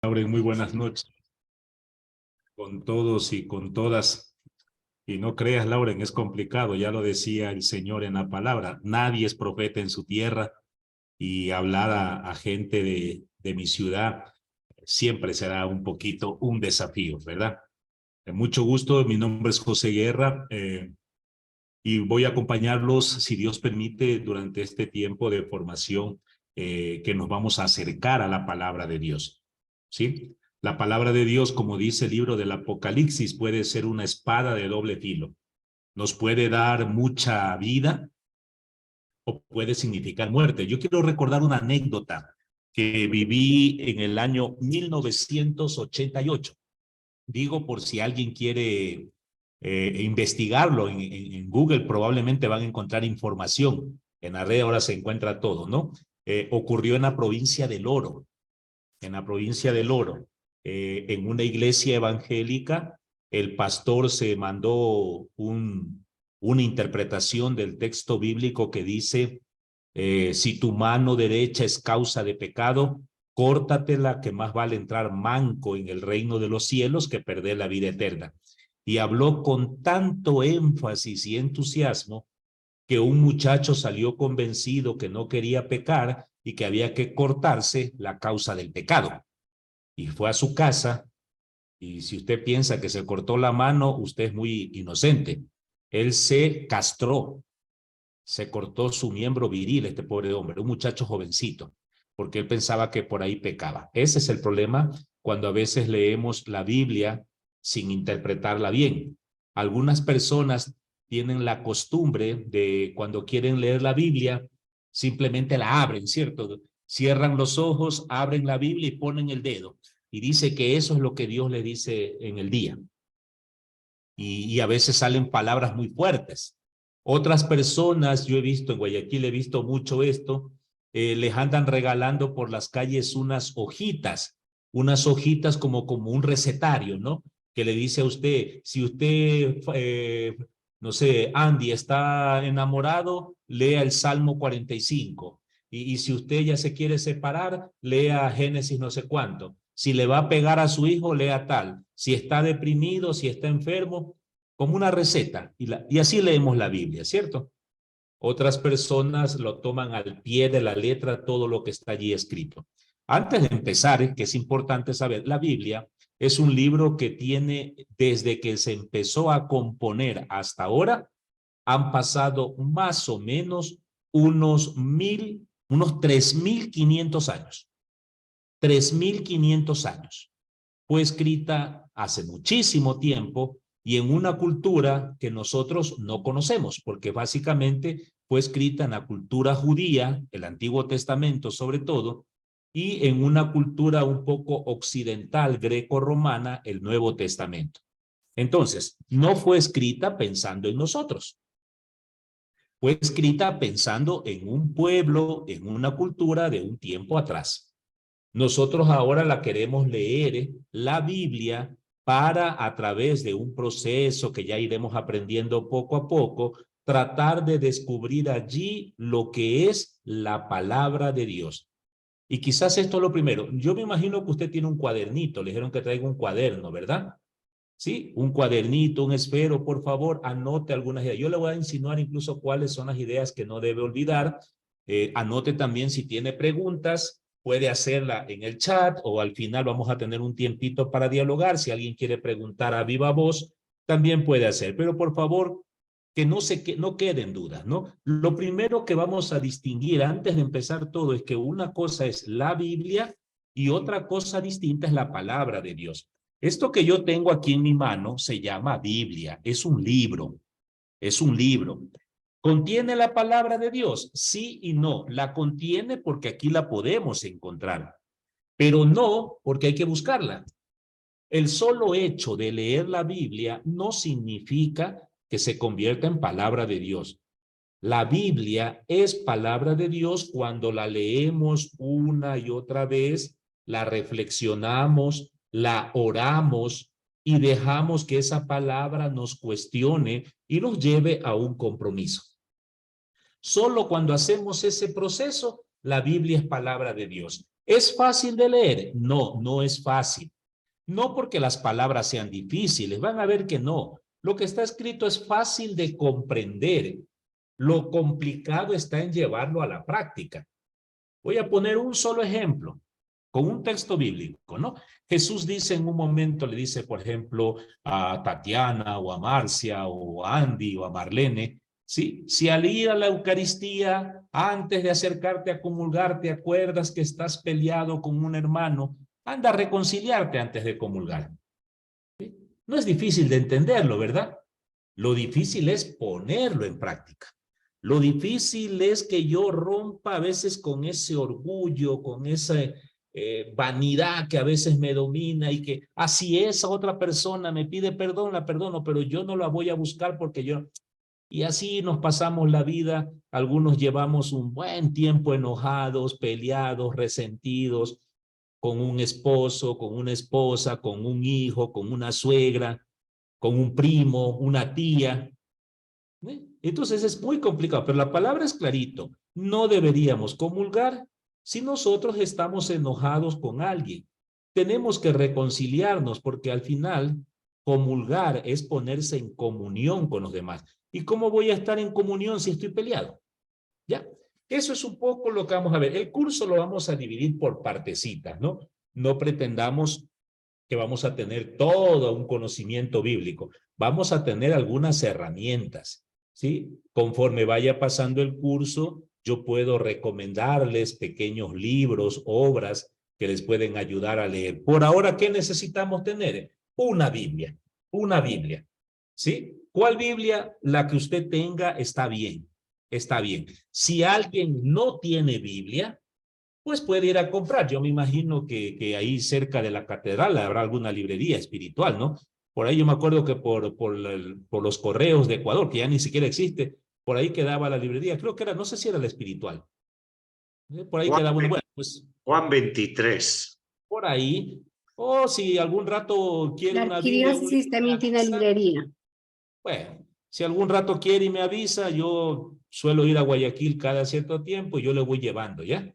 Lauren, muy buenas noches con todos y con todas. Y no creas, Lauren, es complicado, ya lo decía el Señor en la palabra. Nadie es profeta en su tierra y hablar a gente de mi ciudad siempre será un poquito un desafío, ¿verdad? Mucho gusto, mi nombre es José Guerra y voy a acompañarlos, si Dios permite, durante este tiempo de formación que nos vamos a acercar a la palabra de Dios. ¿Sí? La palabra de Dios, como dice el libro del Apocalipsis, puede ser una espada de doble filo. Nos puede dar mucha vida o puede significar muerte. Yo quiero recordar una anécdota que viví en el año 1988. Digo por si alguien quiere investigarlo en Google, probablemente van a encontrar información. En la red ahora se encuentra todo, ¿no? Ocurrió en la provincia del Oro, en la provincia del Oro, en una iglesia evangélica. El pastor se mandó una interpretación del texto bíblico que dice, si tu mano derecha es causa de pecado, córtatela, que más vale entrar manco en el reino de los cielos que perder la vida eterna. Y habló con tanto énfasis y entusiasmo que un muchacho salió convencido que no quería pecar y que había que cortarse la causa del pecado. Y fue a su casa, y si usted piensa que se cortó la mano, usted es muy inocente. Él se castró, se cortó su miembro viril, este pobre hombre, un muchacho jovencito, porque él pensaba que por ahí pecaba. Ese es el problema cuando a veces leemos la Biblia sin interpretarla bien. Algunas personas tienen la costumbre de cuando quieren leer la Biblia, simplemente la abren, ¿cierto? Cierran los ojos, abren la Biblia y ponen el dedo. Y dice que eso es lo que Dios le dice en el día. Y a veces salen palabras muy fuertes. Otras personas, yo he visto en Guayaquil, he visto mucho esto, les andan regalando por las calles unas hojitas como un recetario, ¿no? Que le dice a usted, si usted, no sé, Andy está enamorado, lea el Salmo 45. Y si usted ya se quiere separar, lea Génesis no sé cuánto. Si le va a pegar a su hijo, lea tal. Si está deprimido, si está enfermo, como una receta. Y así leemos la Biblia, ¿cierto? Otras personas lo toman al pie de la letra todo lo que está allí escrito. Antes de empezar, que es importante saber, la Biblia es un libro que tiene, desde que se empezó a componer hasta ahora, han pasado más o menos unos 3.500 años. 3.500 años. Fue escrita hace muchísimo tiempo y en una cultura que nosotros no conocemos, porque básicamente fue escrita en la cultura judía, el Antiguo Testamento sobre todo, y en una cultura un poco occidental, greco-romana, el Nuevo Testamento. Entonces, no fue escrita pensando en nosotros, fue escrita pensando en un pueblo, en una cultura de un tiempo atrás. Nosotros ahora la queremos leer, la Biblia, para a través de un proceso que ya iremos aprendiendo poco a poco, tratar de descubrir allí lo que es la palabra de Dios. Y quizás esto es lo primero. Yo me imagino que usted tiene un cuadernito, le dijeron que traiga un cuaderno, ¿verdad? Sí, un cuadernito, un esfero, por favor, anote algunas ideas. Yo le voy a insinuar incluso cuáles son las ideas que no debe olvidar. Anote también si tiene preguntas, puede hacerla en el chat o al final vamos a tener un tiempito para dialogar. Si alguien quiere preguntar a viva voz, también puede hacer. Pero por favor, que no queden dudas, ¿no? Lo primero que vamos a distinguir antes de empezar todo es que una cosa es la Biblia y otra cosa distinta es la palabra de Dios. Esto que yo tengo aquí en mi mano se llama Biblia, es un libro, es un libro. ¿Contiene la palabra de Dios? Sí y no. La contiene porque aquí la podemos encontrar, pero no porque hay que buscarla. El solo hecho de leer la Biblia no significa que se convierta en palabra de Dios. La Biblia es palabra de Dios cuando la leemos una y otra vez, la reflexionamos, la oramos y dejamos que esa palabra nos cuestione y nos lleve a un compromiso. Solo cuando hacemos ese proceso, la Biblia es palabra de Dios. ¿Es fácil de leer? No, no es fácil. No porque las palabras sean difíciles, van a ver que no. Lo que está escrito es fácil de comprender. Lo complicado está en llevarlo a la práctica. Voy a poner un solo ejemplo con un texto bíblico, ¿no? Jesús dice en un momento, le dice, por ejemplo, a Tatiana o a Marcia o a Andy o a Marlene, ¿sí? Si al ir a la Eucaristía, antes de acercarte a comulgar, te acuerdas que estás peleado con un hermano, anda a reconciliarte antes de comulgar. ¿Sí? No es difícil de entenderlo, ¿verdad? Lo difícil es ponerlo en práctica. Lo difícil es que yo rompa a veces con ese orgullo, con esa vanidad que a veces me domina y que así esa otra persona me pide perdón, la perdono, pero yo no la voy a buscar porque yo... Y así nos pasamos la vida. Algunos llevamos un buen tiempo enojados, peleados, resentidos, con un esposo, con una esposa, con un hijo, con una suegra, con un primo, una tía. Entonces es muy complicado, pero la palabra es clarito. No deberíamos comulgar si nosotros estamos enojados con alguien. Tenemos que reconciliarnos porque al final comulgar es ponerse en comunión con los demás. ¿Y cómo voy a estar en comunión si estoy peleado? ¿Ya? Eso es un poco lo que vamos a ver. El curso lo vamos a dividir por partecitas, ¿no? No pretendamos que vamos a tener todo un conocimiento bíblico. Vamos a tener algunas herramientas, ¿sí? Conforme vaya pasando el curso, yo puedo recomendarles pequeños libros, obras que les pueden ayudar a leer. Por ahora, ¿qué necesitamos tener? Una Biblia, ¿sí? ¿Cuál Biblia? La que usted tenga está bien, está bien. Si alguien no tiene Biblia, pues puede ir a comprar. Yo me imagino que ahí cerca de la catedral habrá alguna librería espiritual, ¿no? Por ahí yo me acuerdo que por los correos de Ecuador, que ya ni siquiera existe, por ahí quedaba la librería. Creo que era, no sé si era la espiritual. Por ahí Juan, quedaba, bueno, pues Juan 23. por ahí. O si algún rato quiere La una Biblia, arquidiócesis también tiene librería. bueno, si algún rato quiere y me avisa, yo suelo ir a Guayaquil cada cierto tiempo y yo le voy llevando, ¿ya?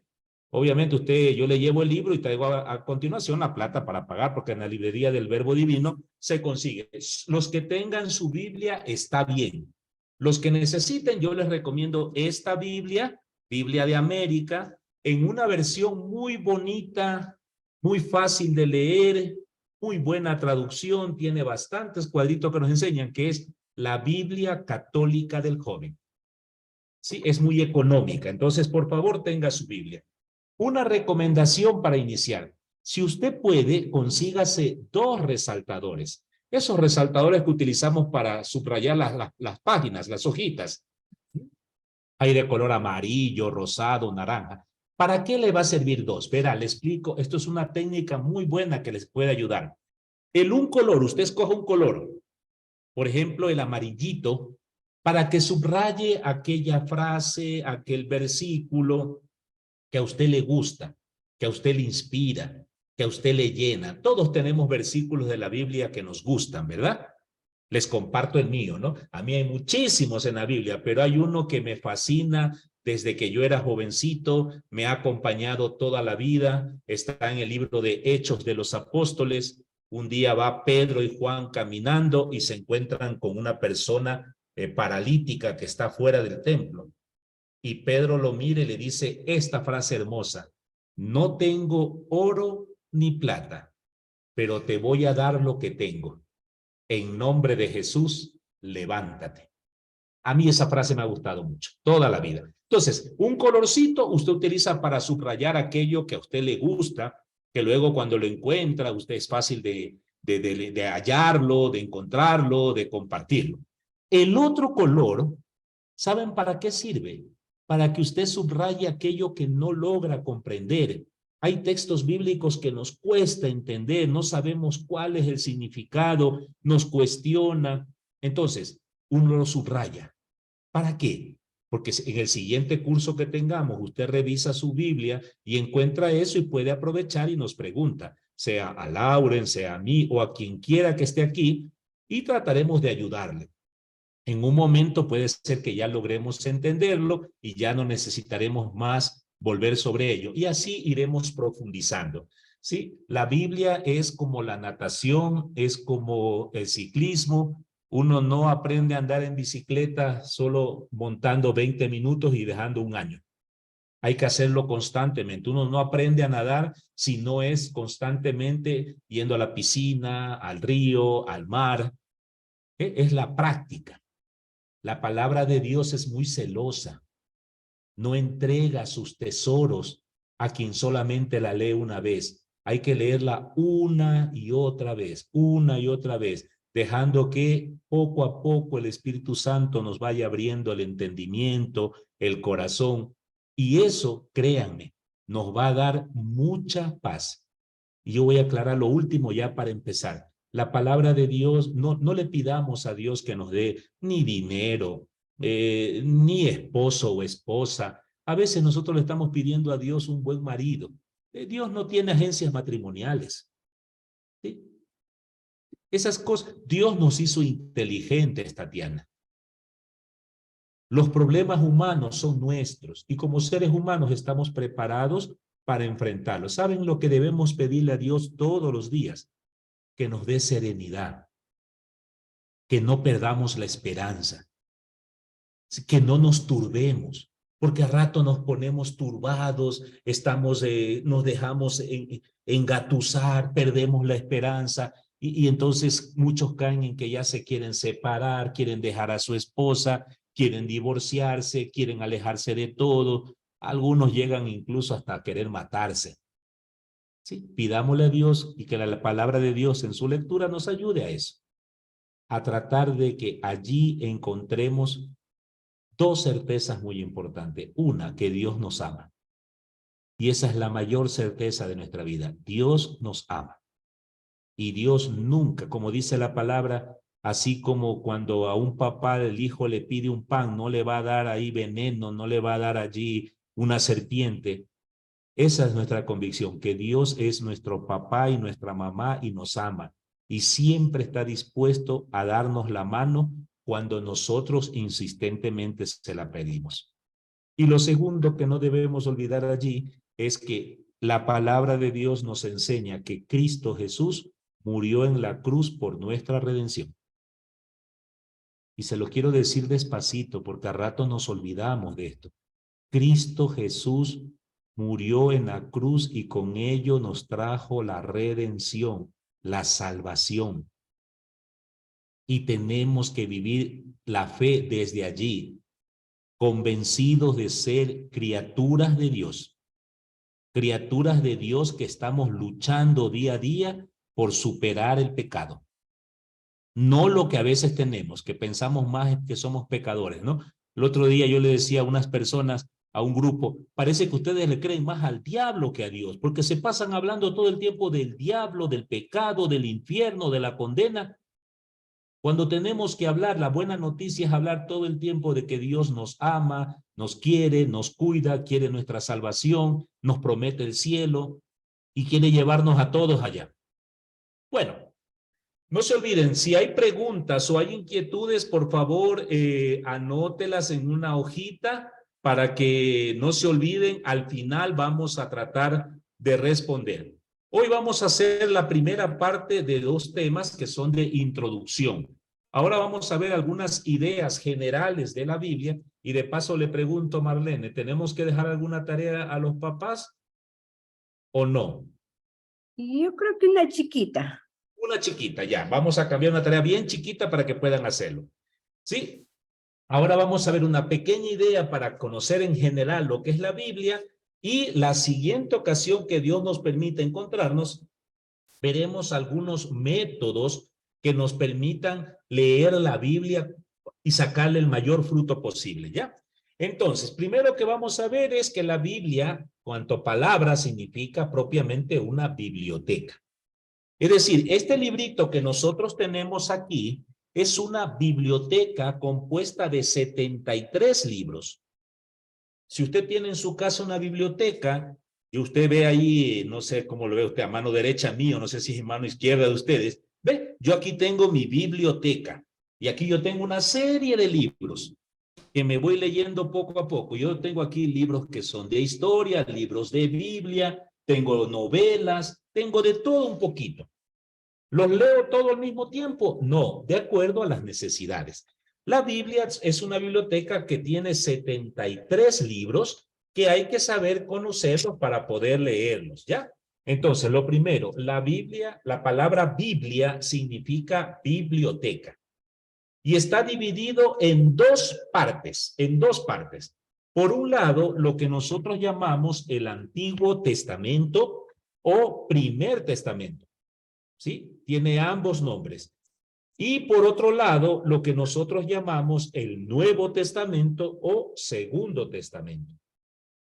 Obviamente yo le llevo el libro y traigo a continuación la plata para pagar, porque en la librería del Verbo Divino se consigue. Los que tengan su Biblia está bien. Los que necesiten, yo les recomiendo esta Biblia, Biblia de América, en una versión muy bonita, muy fácil de leer, muy buena traducción, tiene bastantes cuadritos que nos enseñan, que es la Biblia Católica del Joven. Sí, es muy económica, entonces por favor tenga su Biblia. Una recomendación para iniciar. Si usted puede, consígase 2 resaltadores. Esos resaltadores que utilizamos para subrayar las páginas, las hojitas. Hay de color amarillo, rosado, naranja. ¿Para qué le va a servir 2? Verá, le explico. Esto es una técnica muy buena que les puede ayudar. Un color, usted escoja un color. Por ejemplo, el amarillito, para que subraye aquella frase, aquel versículo que a usted le gusta, que a usted le inspira, que a usted le llena. Todos tenemos versículos de la Biblia que nos gustan, ¿verdad? Les comparto el mío, ¿no? A mí hay muchísimos en la Biblia, pero hay uno que me fascina desde que yo era jovencito, me ha acompañado toda la vida, está en el libro de Hechos de los Apóstoles. Un día va Pedro y Juan caminando y se encuentran con una persona paralítica que está fuera del templo. Y Pedro lo mira y le dice esta frase hermosa: no tengo oro ni plata, pero te voy a dar lo que tengo. En nombre de Jesús, levántate. A mí esa frase me ha gustado mucho, toda la vida. Entonces, un colorcito usted utiliza para subrayar aquello que a usted le gusta, que luego cuando lo encuentra, usted es fácil de hallarlo, de encontrarlo, de compartirlo. El otro color, ¿saben para qué sirve? Para que usted subraye aquello que no logra comprender. Hay textos bíblicos que nos cuesta entender, no sabemos cuál es el significado, nos cuestiona. Entonces, uno lo subraya. ¿Para qué? Porque en el siguiente curso que tengamos, usted revisa su Biblia y encuentra eso y puede aprovechar y nos pregunta, sea a Lauren, sea a mí o a quien quiera que esté aquí, y trataremos de ayudarle. En un momento puede ser que ya logremos entenderlo y ya no necesitaremos más volver sobre ello. Y así iremos profundizando. ¿Sí? La Biblia es como la natación, es como el ciclismo. Uno no aprende a andar en bicicleta solo montando 20 minutos y dejando un año. Hay que hacerlo constantemente. Uno no aprende a nadar si no es constantemente yendo a la piscina, al río, al mar. Es la práctica. La palabra de Dios es muy celosa. No entrega sus tesoros a quien solamente la lee una vez. Hay que leerla una y otra vez, dejando que poco a poco el Espíritu Santo nos vaya abriendo el entendimiento, el corazón. Y eso, créanme, nos va a dar mucha paz. Y yo voy a aclarar lo último ya para empezar. La palabra de Dios, no le pidamos a Dios que nos dé ni dinero, ni esposo o esposa. A veces nosotros le estamos pidiendo a Dios un buen marido. Dios no tiene agencias matrimoniales. ¿Sí? Esas cosas, Dios nos hizo inteligentes, Tatiana. Los problemas humanos son nuestros y como seres humanos estamos preparados para enfrentarlos. ¿Saben lo que debemos pedirle a Dios todos los días? Que nos dé serenidad, que no perdamos la esperanza, que no nos turbemos, porque a rato nos ponemos turbados, nos dejamos engatusar, perdemos la esperanza y entonces muchos caen en que ya se quieren separar, quieren dejar a su esposa, quieren divorciarse, quieren alejarse de todo. Algunos llegan incluso hasta a querer matarse. ¿Sí? Pidámosle a Dios y que la palabra de Dios en su lectura nos ayude a eso, a tratar de que allí encontremos dos certezas muy importantes. Una, que Dios nos ama. Y esa es la mayor certeza de nuestra vida. Dios nos ama. Y Dios nunca, como dice la palabra, así como cuando a un papá el hijo le pide un pan, no le va a dar ahí veneno, no le va a dar allí una serpiente. Esa es nuestra convicción, que Dios es nuestro papá y nuestra mamá y nos ama. Y siempre está dispuesto a darnos la mano cuando nosotros insistentemente se la pedimos. Y lo segundo que no debemos olvidar allí es que la palabra de Dios nos enseña que Cristo Jesús murió en la cruz por nuestra redención. Y se lo quiero decir despacito porque a rato nos olvidamos de esto. Cristo Jesús murió en la cruz y con ello nos trajo la redención, la salvación. Y tenemos que vivir la fe desde allí, convencidos de ser criaturas de Dios que estamos luchando día a día por superar el pecado. No lo que a veces tenemos, que pensamos más que somos pecadores, ¿no? El otro día yo le decía a unas personas, a un grupo, parece que ustedes le creen más al diablo que a Dios, porque se pasan hablando todo el tiempo del diablo, del pecado, del infierno, de la condena. Cuando tenemos que hablar, la buena noticia es hablar todo el tiempo de que Dios nos ama, nos quiere, nos cuida, quiere nuestra salvación, nos promete el cielo y quiere llevarnos a todos allá. Bueno, no se olviden, si hay preguntas o hay inquietudes, por favor, anótelas en una hojita para que no se olviden. Al final vamos a tratar de responder. Hoy vamos a hacer la primera parte de dos temas que son de introducción. Ahora vamos a ver algunas ideas generales de la Biblia y de paso le pregunto a Marlene, ¿tenemos que dejar alguna tarea a los papás o no? Yo creo que una chiquita. Una chiquita, ya. Vamos a cambiar una tarea bien chiquita para que puedan hacerlo. ¿Sí? Ahora vamos a ver una pequeña idea para conocer en general lo que es la Biblia y la siguiente ocasión que Dios nos permita encontrarnos, veremos algunos métodos que nos permitan leer la Biblia y sacarle el mayor fruto posible, ¿ya? Entonces, primero que vamos a ver es que la Biblia, cuanto palabra, significa propiamente una biblioteca. Es decir, este librito que nosotros tenemos aquí es una biblioteca compuesta de 73 libros. Si usted tiene en su casa una biblioteca y usted ve ahí, no sé cómo lo ve usted, a mano derecha mío, no sé si es a mano izquierda de ustedes, ve, yo aquí tengo mi biblioteca y aquí yo tengo una serie de libros. que me voy leyendo poco a poco. Yo tengo aquí libros que son de historia, libros de Biblia, tengo novelas, tengo de todo un poquito. ¿Los leo todo al mismo tiempo? No, de acuerdo a las necesidades. La Biblia es una biblioteca que tiene 73 libros que hay que saber conocerlos para poder leerlos, ¿ya? Entonces, lo primero, la Biblia, la palabra Biblia significa biblioteca. Y está dividido en dos partes, Por un lado, lo que nosotros llamamos el Antiguo Testamento o Primer Testamento, ¿sí? Tiene ambos nombres. Y por otro lado, lo que nosotros llamamos el Nuevo Testamento o Segundo Testamento.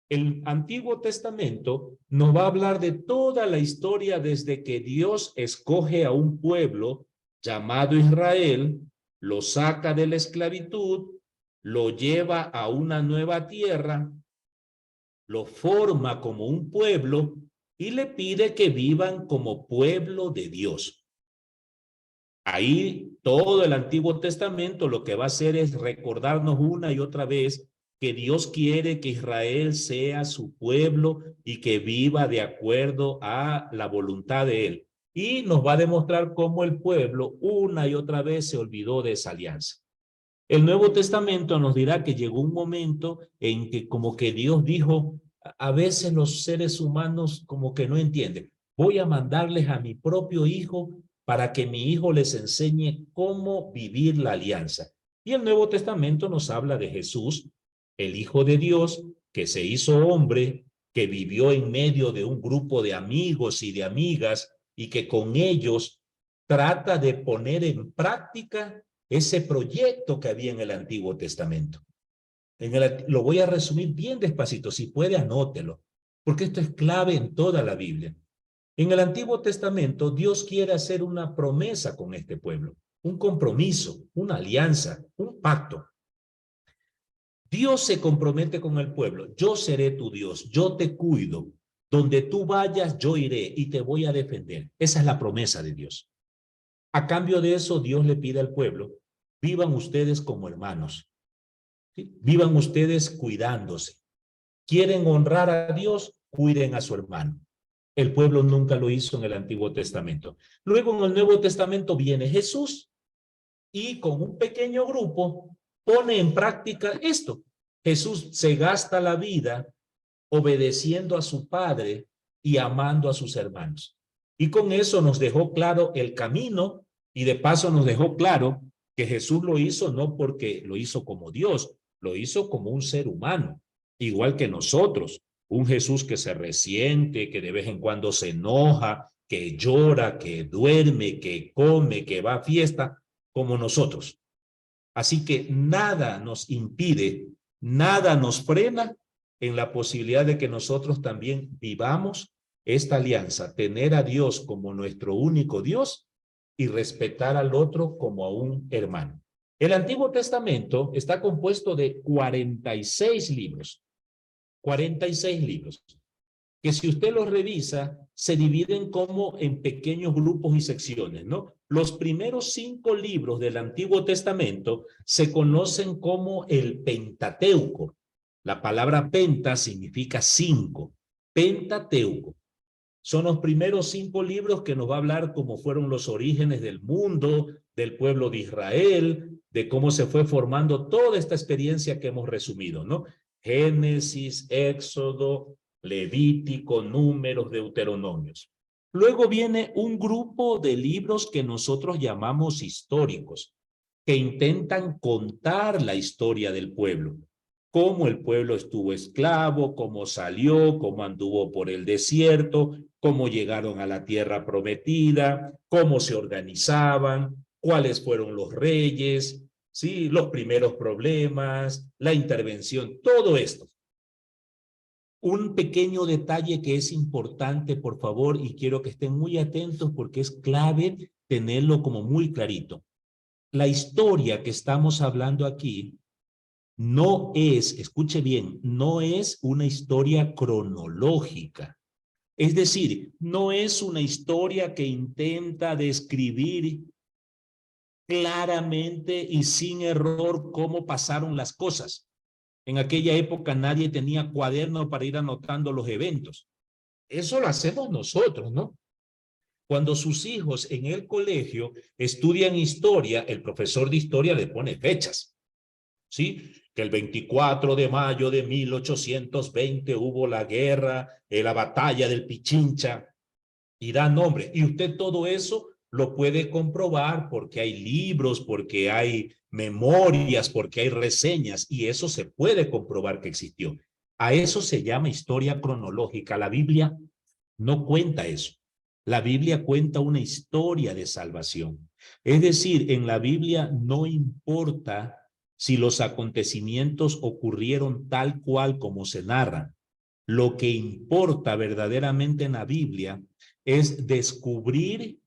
El Antiguo Testamento nos va a hablar de toda la historia desde que Dios escoge a un pueblo llamado Israel, lo saca de la esclavitud, lo lleva a una nueva tierra, lo forma como un pueblo y le pide que vivan como pueblo de Dios. Ahí todo el Antiguo Testamento lo que va a hacer es recordarnos una y otra vez que Dios quiere que Israel sea su pueblo y que viva de acuerdo a la voluntad de Él. Y nos va a demostrar cómo el pueblo una y otra vez se olvidó de esa alianza. El Nuevo Testamento nos dirá que llegó un momento en que como que Dios dijo, a veces los seres humanos como que no entienden. Voy a mandarles a mi propio hijo para que mi hijo les enseñe cómo vivir la alianza. Y el Nuevo Testamento nos habla de Jesús, el Hijo de Dios, que se hizo hombre, que vivió en medio de un grupo de amigos y de amigas y que con ellos trata de poner en práctica ese proyecto que había en el Antiguo Testamento. Lo voy a resumir bien despacito, si puede anótelo, porque esto es clave en toda la Biblia. En el Antiguo Testamento, Dios quiere hacer una promesa con este pueblo, un compromiso, una alianza, un pacto. Dios se compromete con el pueblo, yo seré tu Dios, yo te cuido, donde tú vayas yo iré y te voy a defender. Esa es la promesa de Dios. A cambio de eso, Dios le pide al pueblo, vivan ustedes como hermanos, ¿sí? Vivan ustedes cuidándose. ¿Quieren honrar a Dios? Cuiden a su hermano. El pueblo nunca lo hizo en el Antiguo Testamento. Luego en el Nuevo Testamento viene Jesús y con un pequeño grupo pone en práctica esto. Jesús se gasta la vida obedeciendo a su Padre y amando a sus hermanos. Y con eso nos dejó claro el camino y de paso nos dejó claro que Jesús lo hizo no porque lo hizo como Dios, lo hizo como un ser humano, igual que nosotros. Un Jesús que se resiente, que de vez en cuando se enoja, que llora, que duerme, que come, que va a fiesta, como nosotros. Así que nada nos impide, nada nos frena en la posibilidad de que nosotros también vivamos esta alianza, tener a Dios como nuestro único Dios y respetar al otro como a un hermano. El Antiguo Testamento está compuesto de 46 libros, 46 libros, que si usted los revisa, se dividen como en pequeños grupos y secciones, ¿no? Los primeros 5 libros del Antiguo Testamento se conocen como el Pentateuco. La palabra penta significa 5. Pentateuco. Son los primeros 5 libros que nos va a hablar cómo fueron los orígenes del mundo, del pueblo de Israel, de cómo se fue formando toda esta experiencia que hemos resumido, ¿no? Génesis, Éxodo, Levítico, Números, Deuteronomios. Luego viene un grupo de libros que nosotros llamamos históricos, que intentan contar la historia del pueblo. Cómo el pueblo estuvo esclavo, cómo salió, cómo anduvo por el desierto, cómo llegaron a la tierra prometida, cómo se organizaban, cuáles fueron los reyes, ¿sí? Los primeros problemas, la intervención, todo esto. Un pequeño detalle que es importante, por favor, y quiero que estén muy atentos porque es clave tenerlo como muy clarito. La historia que estamos hablando aquí no es, escuche bien, no es una historia cronológica. Es decir, no es una historia que intenta describir claramente y sin error cómo pasaron las cosas. En aquella época nadie tenía cuaderno para ir anotando los eventos. Eso lo hacemos nosotros, ¿no? Cuando sus hijos en el colegio estudian historia, el profesor de historia le pone fechas, ¿sí? Que el 24 de mayo de 1820 hubo la guerra, la batalla del Pichincha, y da nombre. Y usted todo eso lo puede comprobar porque hay libros, porque hay memorias, porque hay reseñas, y eso se puede comprobar que existió. A eso se llama historia cronológica. La Biblia no cuenta eso. La Biblia cuenta una historia de salvación. Es decir, en la Biblia no importa si los acontecimientos ocurrieron tal cual como se narran. Lo que importa verdaderamente en la Biblia es descubrir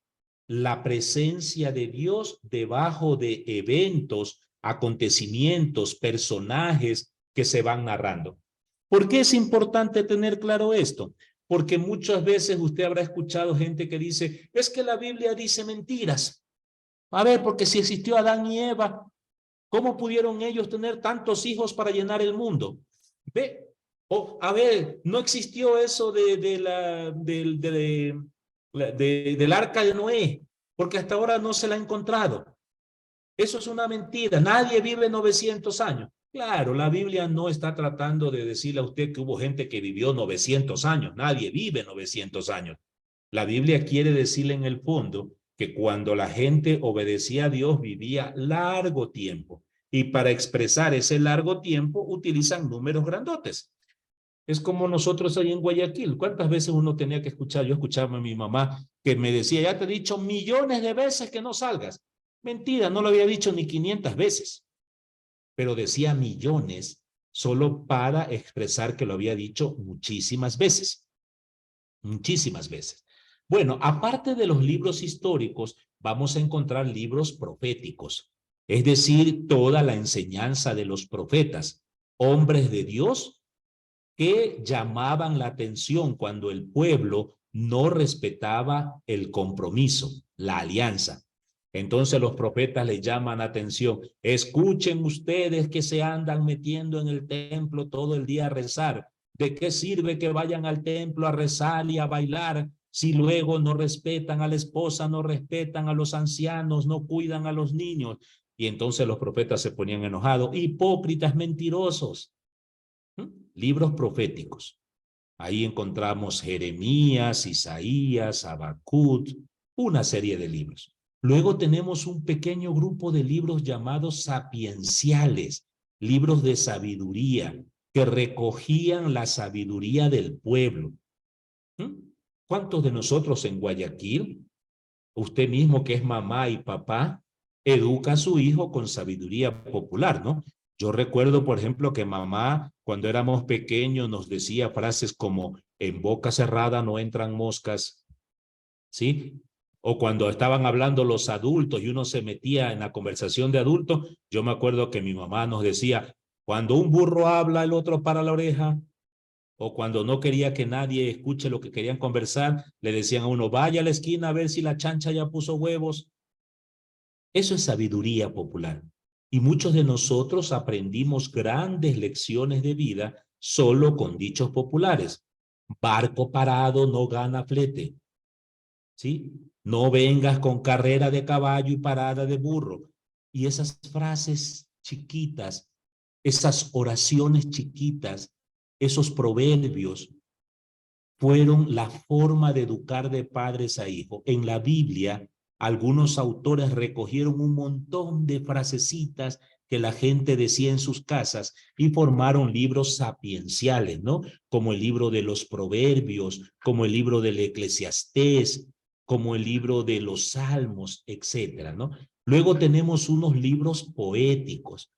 la presencia de Dios debajo de eventos, acontecimientos, personajes que se van narrando. ¿Por qué es importante tener claro esto? Porque muchas veces usted habrá escuchado gente que dice, es que la Biblia dice mentiras. A ver, porque si existió Adán y Eva, ¿cómo pudieron ellos tener tantos hijos para llenar el mundo? Ve, a ver, no existió eso del arca de Noé, porque hasta ahora no se la ha encontrado. Eso es una mentira. Nadie vive 900 años. Claro, la Biblia no está tratando de decirle a usted que hubo gente que vivió 900 años. Nadie vive 900 años. La Biblia quiere decirle en el fondo que cuando la gente obedecía a Dios vivía largo tiempo. Y para expresar ese largo tiempo utilizan números grandotes. Es como nosotros ahí en Guayaquil. ¿Cuántas veces uno tenía que escuchar? Yo escuchaba a mi mamá que me decía, ya te he dicho millones de veces que no salgas. Mentira, no lo había dicho ni 500 veces, pero decía millones solo para expresar que lo había dicho muchísimas veces. Muchísimas veces. Bueno, aparte de los libros históricos, vamos a encontrar libros proféticos, es decir, toda la enseñanza de los profetas, hombres de Dios que llamaban la atención cuando el pueblo no respetaba el compromiso, la alianza. Entonces los profetas le llaman atención. Escuchen ustedes que se andan metiendo en el templo todo el día a rezar. ¿De qué sirve que vayan al templo a rezar y a bailar si luego no respetan a la esposa, no respetan a los ancianos, no cuidan a los niños? Y entonces los profetas se ponían enojados. Hipócritas, mentirosos. Libros proféticos. Ahí encontramos Jeremías, Isaías, Habacuc, una serie de libros. Luego tenemos un pequeño grupo de libros llamados sapienciales, libros de sabiduría, que recogían la sabiduría del pueblo. ¿Cuántos de nosotros en Guayaquil, usted mismo que es mamá y papá, educa a su hijo con sabiduría popular, ¿no? Yo recuerdo, por ejemplo, que mamá, cuando éramos pequeños, nos decía frases como, en boca cerrada no entran moscas, ¿sí? O cuando estaban hablando los adultos y uno se metía en la conversación de adultos, yo me acuerdo que mi mamá nos decía, cuando un burro habla, el otro para la oreja, o cuando no quería que nadie escuche lo que querían conversar, le decían a uno, vaya a la esquina a ver si la chancha ya puso huevos. Eso es sabiduría popular. Y muchos de nosotros aprendimos grandes lecciones de vida solo con dichos populares. Barco parado no gana flete. ¿Sí? No vengas con carrera de caballo y parada de burro. Y esas frases chiquitas, esas oraciones chiquitas, esos proverbios, fueron la forma de educar de padres a hijos. En la Biblia, algunos autores recogieron un montón de frasecitas que la gente decía en sus casas y formaron libros sapienciales, ¿no? Como el libro de los Proverbios, como el libro del Eclesiastés, como el libro de los Salmos, etcétera, ¿no? Luego tenemos unos libros poéticos,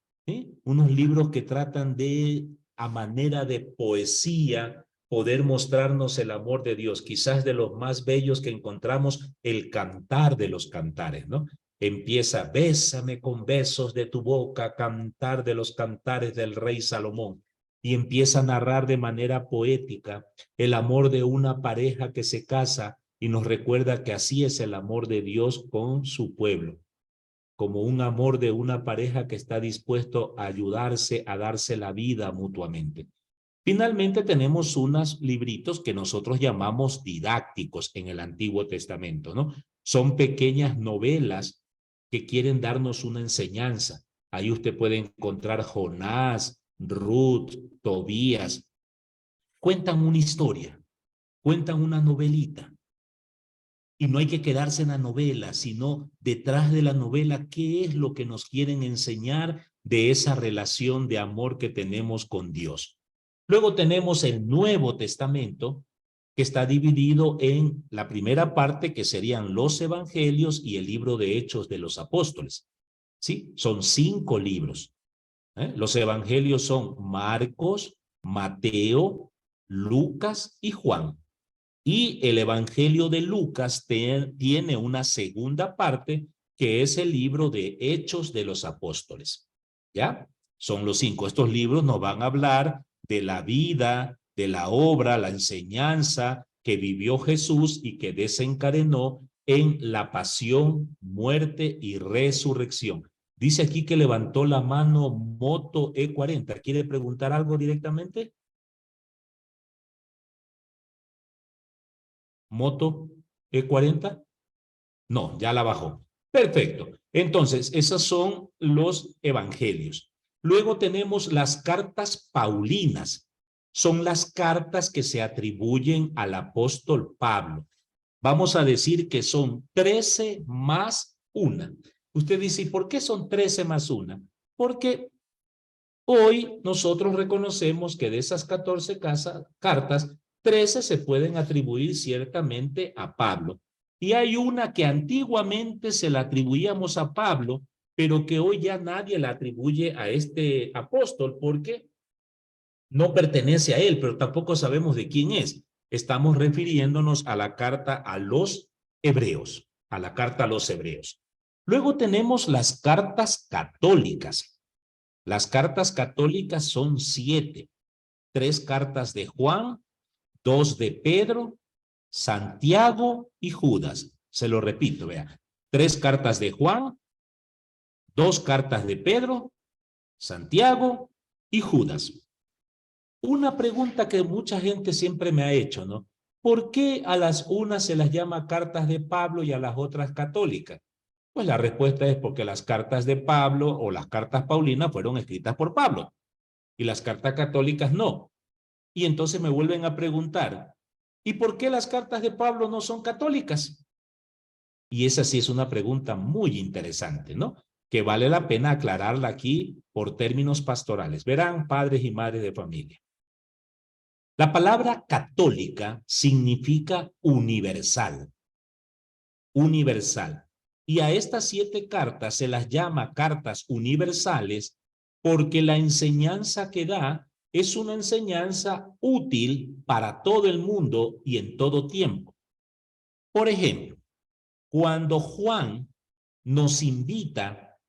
unos libros que tratan de, a manera de poesía, poder mostrarnos el amor de Dios, quizás de los más bellos que encontramos, el cantar de los cantares, ¿no? Empieza, bésame con besos de tu boca, cantar de los cantares del rey Salomón, y empieza a narrar de manera poética el amor de una pareja que se casa y nos recuerda que así es el amor de Dios con su pueblo. como un amor de una pareja que está dispuesto a ayudarse, a darse la vida mutuamente. Finalmente tenemos unos libritos que nosotros llamamos didácticos en el Antiguo Testamento, ¿no? Son pequeñas novelas que quieren darnos una enseñanza. Ahí usted puede encontrar Jonás, Ruth, Tobías. Cuentan una historia, cuentan una novelita. Y no hay que quedarse en la novela, sino detrás de la novela, ¿qué es lo que nos quieren enseñar de esa relación de amor que tenemos con Dios? Luego tenemos el Nuevo Testamento, que está dividido en la primera parte, que serían los Evangelios y el libro de Hechos de los Apóstoles. ¿Sí? Son 5 libros. Los Evangelios son Marcos, Mateo, Lucas y Juan. Y el Evangelio de Lucas tiene una segunda parte, que es el libro de Hechos de los Apóstoles. ¿Ya? Son los 5. Estos libros nos van a hablar de la vida, de la obra, la enseñanza que vivió Jesús y que desencadenó en la pasión, muerte y resurrección. Dice aquí que levantó la mano Moto E40. ¿Quiere preguntar algo directamente? Moto E40. No, ya la bajó. Perfecto. Entonces, esos son los evangelios. Luego tenemos las cartas paulinas. Son las cartas que se atribuyen al apóstol Pablo. Vamos a decir que son 13 más una. Usted dice, ¿y por qué son 13 más una? Porque hoy nosotros reconocemos que de esas 14 cartas, 13 se pueden atribuir ciertamente a Pablo. Y hay una que antiguamente se la atribuíamos a Pablo, pero que hoy ya nadie la atribuye a este apóstol porque no pertenece a él, pero tampoco sabemos de quién es. Estamos refiriéndonos a la carta a los hebreos, a la carta a los hebreos. Luego tenemos las cartas católicas. Las cartas católicas son 7. 3 cartas de Juan, 2 de Pedro, Santiago y Judas. Se lo repito, vea. 3 cartas de Juan, 2 cartas de Pedro, Santiago y Judas. Una pregunta que mucha gente siempre me ha hecho, ¿no? ¿Por qué a las unas se las llama cartas de Pablo y a las otras católicas? Pues la respuesta es porque las cartas de Pablo o las cartas paulinas fueron escritas por Pablo y las cartas católicas no. Y entonces me vuelven a preguntar, ¿y por qué las cartas de Pablo no son católicas? Y esa sí es una pregunta muy interesante, ¿no? Que vale la pena aclararla aquí por términos pastorales. Verán, padres y madres de familia. La palabra católica significa universal. Universal. Y a estas 7 cartas se las llama cartas universales porque la enseñanza que da es una enseñanza útil para todo el mundo y en todo tiempo. Por ejemplo, cuando Juan nos invita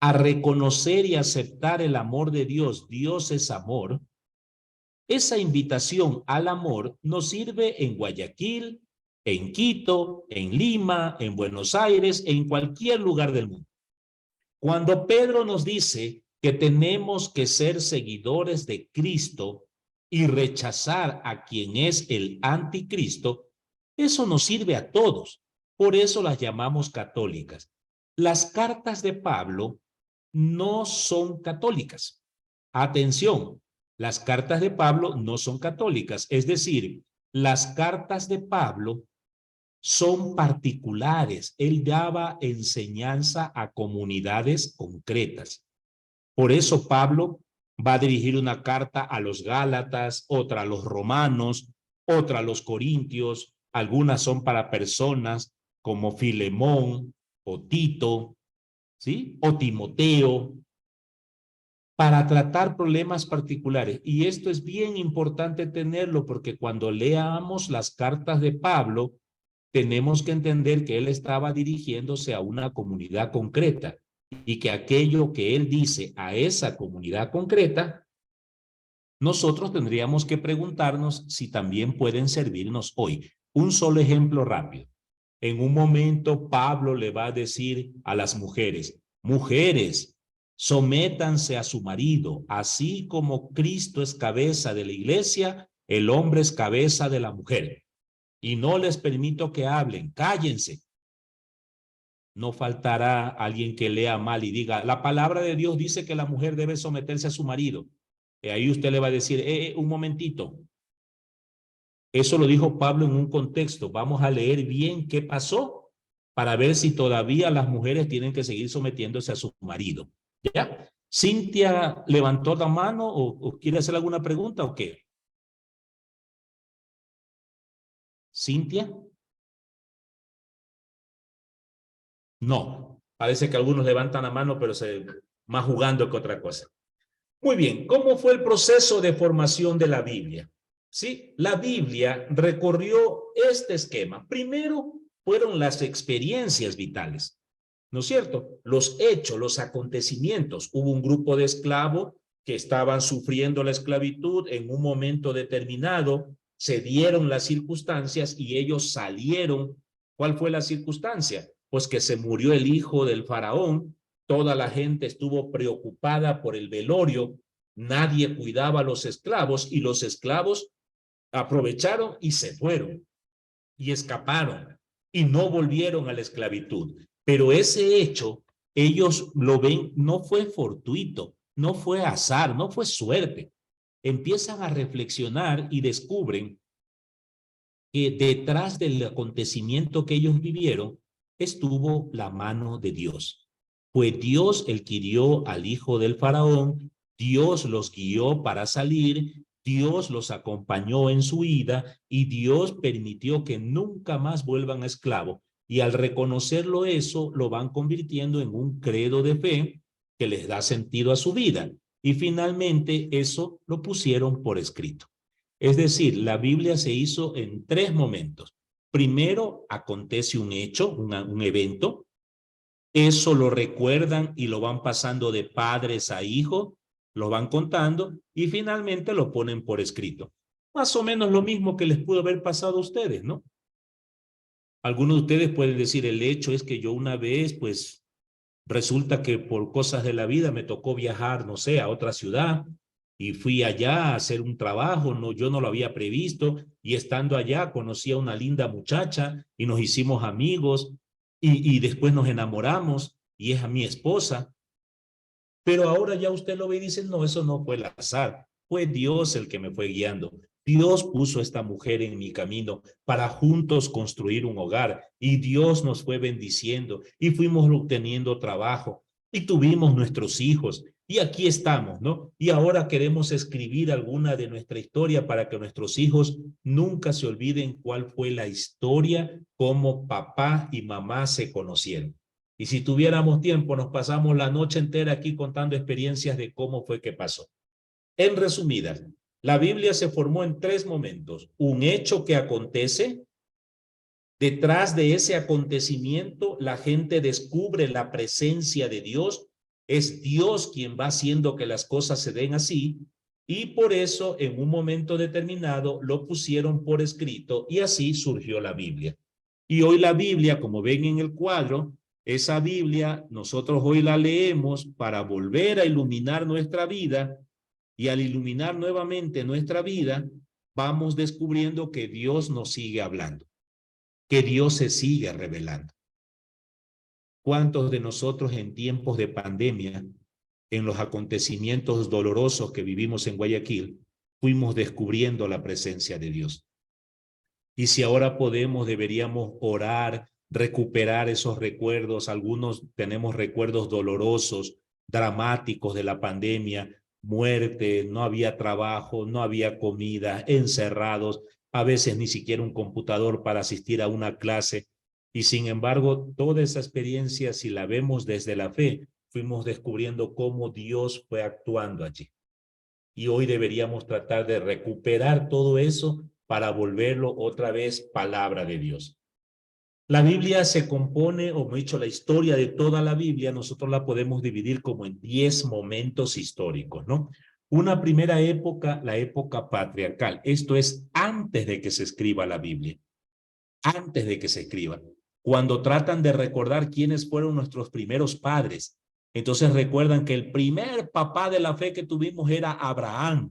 a reconocer y aceptar el amor de Dios, Dios es amor, esa invitación al amor nos sirve en Guayaquil, en Quito, en Lima, en Buenos Aires, en cualquier lugar del mundo. Cuando Pedro nos dice que tenemos que ser seguidores de Cristo y rechazar a quien es el anticristo, eso nos sirve a todos. Por eso las llamamos católicas. Las cartas de Pablo no son católicas. Atención, las cartas de Pablo no son católicas. Es decir, las cartas de Pablo son particulares. Él daba enseñanza a comunidades concretas. Por eso Pablo va a dirigir una carta a los Gálatas, otra a los romanos, otra a los corintios. Algunas son para personas como Filemón o Tito, ¿sí? O Timoteo, para tratar problemas particulares. Y esto es bien importante tenerlo porque cuando leamos las cartas de Pablo, tenemos que entender que él estaba dirigiéndose a una comunidad concreta y que aquello que él dice a esa comunidad concreta, nosotros tendríamos que preguntarnos si también pueden servirnos hoy. Un solo ejemplo rápido. En un momento Pablo le va a decir a las mujeres, mujeres, sométanse a su marido, así como Cristo es cabeza de la iglesia, el hombre es cabeza de la mujer. Y no les permito que hablen, cállense. No faltará alguien que lea mal y diga, la palabra de Dios dice que la mujer debe someterse a su marido. Y ahí usted le va a decir, un momentito. Eso lo dijo Pablo en un contexto. Vamos a leer bien qué pasó para ver si todavía las mujeres tienen que seguir sometiéndose a su marido. ¿Ya? ¿Cintia levantó la mano o quiere hacer alguna pregunta o qué? ¿Cintia? No. Parece que algunos levantan la mano, pero más jugando que otra cosa. Muy bien. ¿Cómo fue el proceso de formación de la Biblia? ¿Sí? La Biblia recorrió este esquema. Primero fueron las experiencias vitales, ¿no es cierto? Los hechos, los acontecimientos. Hubo un grupo de esclavos que estaban sufriendo la esclavitud en un momento determinado, se dieron las circunstancias y ellos salieron. ¿Cuál fue la circunstancia? Pues que se murió el hijo del faraón, toda la gente estuvo preocupada por el velorio, nadie cuidaba a los esclavos y los esclavos aprovecharon y se fueron y escaparon y no volvieron a la esclavitud. Pero ese hecho, ellos lo ven, no fue fortuito, no fue azar, no fue suerte. Empiezan a reflexionar y descubren que detrás del acontecimiento que ellos vivieron estuvo la mano de Dios. Fue Dios el que hirió al hijo del faraón, Dios los guió para salir, Dios los acompañó en su ida y Dios permitió que nunca más vuelvan a esclavo. Y al reconocerlo eso, lo van convirtiendo en un credo de fe que les da sentido a su vida. Y finalmente eso lo pusieron por escrito. Es decir, la Biblia se hizo en 3 momentos. Primero, acontece un hecho, un evento. Eso lo recuerdan y lo van pasando de padres a hijos, lo van contando y finalmente lo ponen por escrito. Más o menos lo mismo que les pudo haber pasado a ustedes, ¿no? Algunos de ustedes pueden decir, el hecho es que yo una vez, pues, resulta que por cosas de la vida me tocó viajar, no sé, a otra ciudad y fui allá a hacer un trabajo, no, yo no lo había previsto y estando allá conocí a una linda muchacha y nos hicimos amigos y después nos enamoramos y es a mi esposa. Pero ahora ya usted lo ve y dice, no, eso no fue el azar, fue Dios el que me fue guiando. Dios puso a esta mujer en mi camino para juntos construir un hogar y Dios nos fue bendiciendo y fuimos obteniendo trabajo y tuvimos nuestros hijos y aquí estamos, ¿no? Y ahora queremos escribir alguna de nuestra historia para que nuestros hijos nunca se olviden cuál fue la historia, cómo papá y mamá se conocieron. Y si tuviéramos tiempo, nos pasamos la noche entera aquí contando experiencias de cómo fue que pasó. En resumidas, la Biblia se formó en 3 momentos. Un hecho que acontece, detrás de ese acontecimiento la gente descubre la presencia de Dios, es Dios quien va haciendo que las cosas se den así, y por eso en un momento determinado lo pusieron por escrito y así surgió la Biblia. Y hoy la Biblia, como ven en el cuadro, esa Biblia nosotros hoy la leemos para volver a iluminar nuestra vida y al iluminar nuevamente nuestra vida, vamos descubriendo que Dios nos sigue hablando, que Dios se sigue revelando. ¿Cuántos de nosotros en tiempos de pandemia, en los acontecimientos dolorosos que vivimos en Guayaquil, fuimos descubriendo la presencia de Dios? Y si ahora podemos, deberíamos orar, recuperar esos recuerdos. Algunos tenemos recuerdos dolorosos, dramáticos de la pandemia, muerte, no había trabajo, no había comida, encerrados, a veces ni siquiera un computador para asistir a una clase. Y sin embargo, toda esa experiencia, si la vemos desde la fe, fuimos descubriendo cómo Dios fue actuando allí. Y hoy deberíamos tratar de recuperar todo eso para volverlo otra vez palabra de Dios. La Biblia se compone, o mejor dicho, la historia de toda la Biblia, nosotros la podemos dividir como en 10 momentos históricos, ¿no? Una primera época, la época patriarcal. Esto es antes de que se escriba la Biblia. Antes de que se escriba. cuando tratan de recordar quiénes fueron nuestros primeros padres. Entonces recuerdan que el primer papá de la fe que tuvimos era Abraham.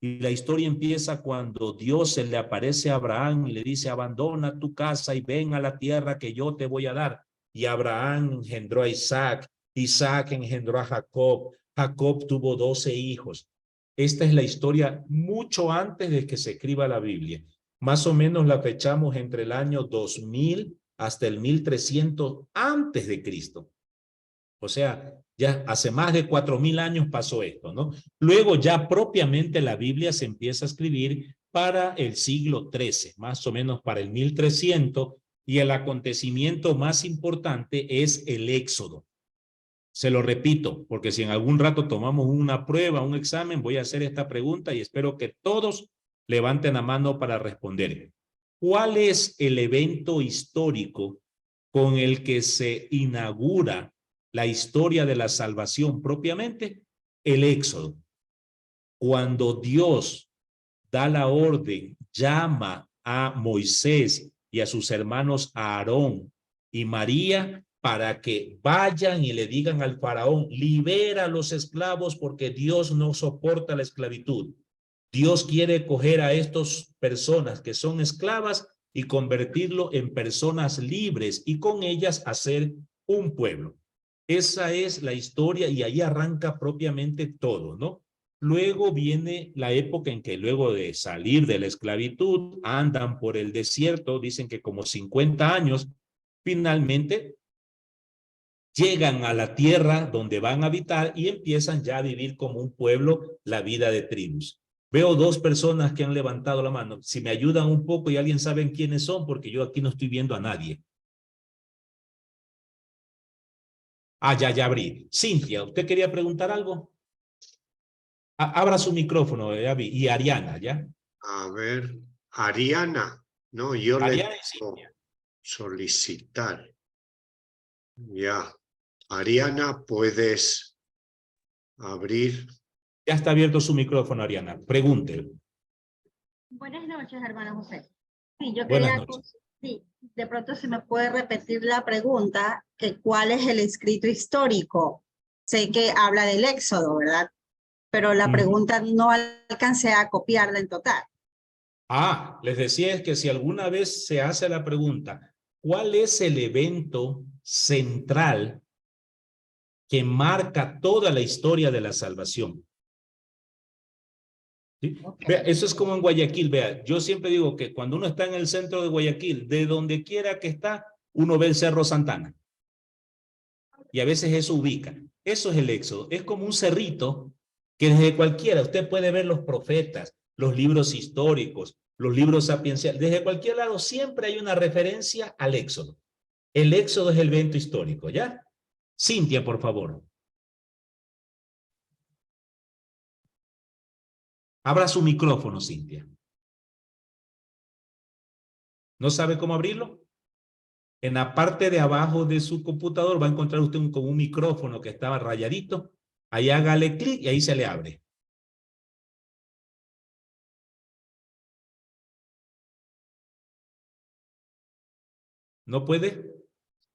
Y la historia empieza cuando Dios se le aparece a Abraham y le dice, abandona tu casa y ven a la tierra que yo te voy a dar. Y Abraham engendró a Isaac, Isaac engendró a Jacob, Jacob tuvo 12 hijos. Esta es la historia mucho antes de que se escriba la Biblia. Más o menos la fechamos entre el año 2000 hasta el 1300 antes de Cristo. O sea, ya hace más de 4000 años pasó esto, ¿no? Luego ya propiamente la Biblia se empieza a escribir para el siglo XIII, más o menos para el 1300, y el acontecimiento más importante es el Éxodo. Se lo repito, porque si en algún rato tomamos una prueba, un examen, voy a hacer esta pregunta y espero que todos levanten la mano para responder. ¿Cuál es el evento histórico con el que se inaugura la historia de la salvación propiamente? El Éxodo. Cuando Dios da la orden, llama a Moisés y a sus hermanos Aarón y María para que vayan y le digan al faraón, libera a los esclavos porque Dios no soporta la esclavitud. Dios quiere coger a estas personas que son esclavas y convertirlo en personas libres y con ellas hacer un pueblo. Esa es la historia y ahí arranca propiamente todo, ¿no? Luego viene la época en que luego de salir de la esclavitud andan por el desierto, dicen que como 50 años, finalmente llegan a la tierra donde van a habitar y empiezan ya a vivir como un pueblo la vida de tribus. Veo dos personas que han levantado la mano. Si me ayudan un poco y alguien sabe quiénes son, porque yo aquí no estoy viendo a nadie. Ah, ya abrí. Cintia, ¿usted quería preguntar algo? Abra su micrófono, ya vi. Y Ariana, ¿ya? A ver, Ariana. No, yo Ariana le y digo Cintia. solicitar. Ya. Ariana, puedes abrir. Ya está abierto su micrófono, Ariana. Pregunte. Buenas noches, hermano José. Sí, yo Buenas quería, noches. sí, de pronto si me puede repetir la pregunta, que cuál es el escrito histórico. Sé que habla del Éxodo, ¿verdad? Pero la pregunta no alcancé a copiarla en total. Ah, les decía es que si alguna vez se hace la pregunta, ¿cuál es el evento central que marca toda la historia de la salvación? ¿Sí? Okay. Vea, eso es como en Guayaquil, vea, yo siempre digo que cuando uno está en el centro de Guayaquil, de donde quiera que está, uno ve el Cerro Santana. Y a veces eso ubica. Eso es el Éxodo. Es como un cerrito que desde cualquiera, usted puede ver los profetas, los libros históricos, los libros sapienciales, desde cualquier lado siempre hay una referencia al Éxodo. El Éxodo es el evento histórico, ¿ya? Cintia, por favor. Abra su micrófono, Cintia. ¿No sabe cómo abrirlo? En la parte de abajo de su computador va a encontrar usted como un micrófono que estaba rayadito. Ahí hágale clic y ahí se le abre. ¿No puede?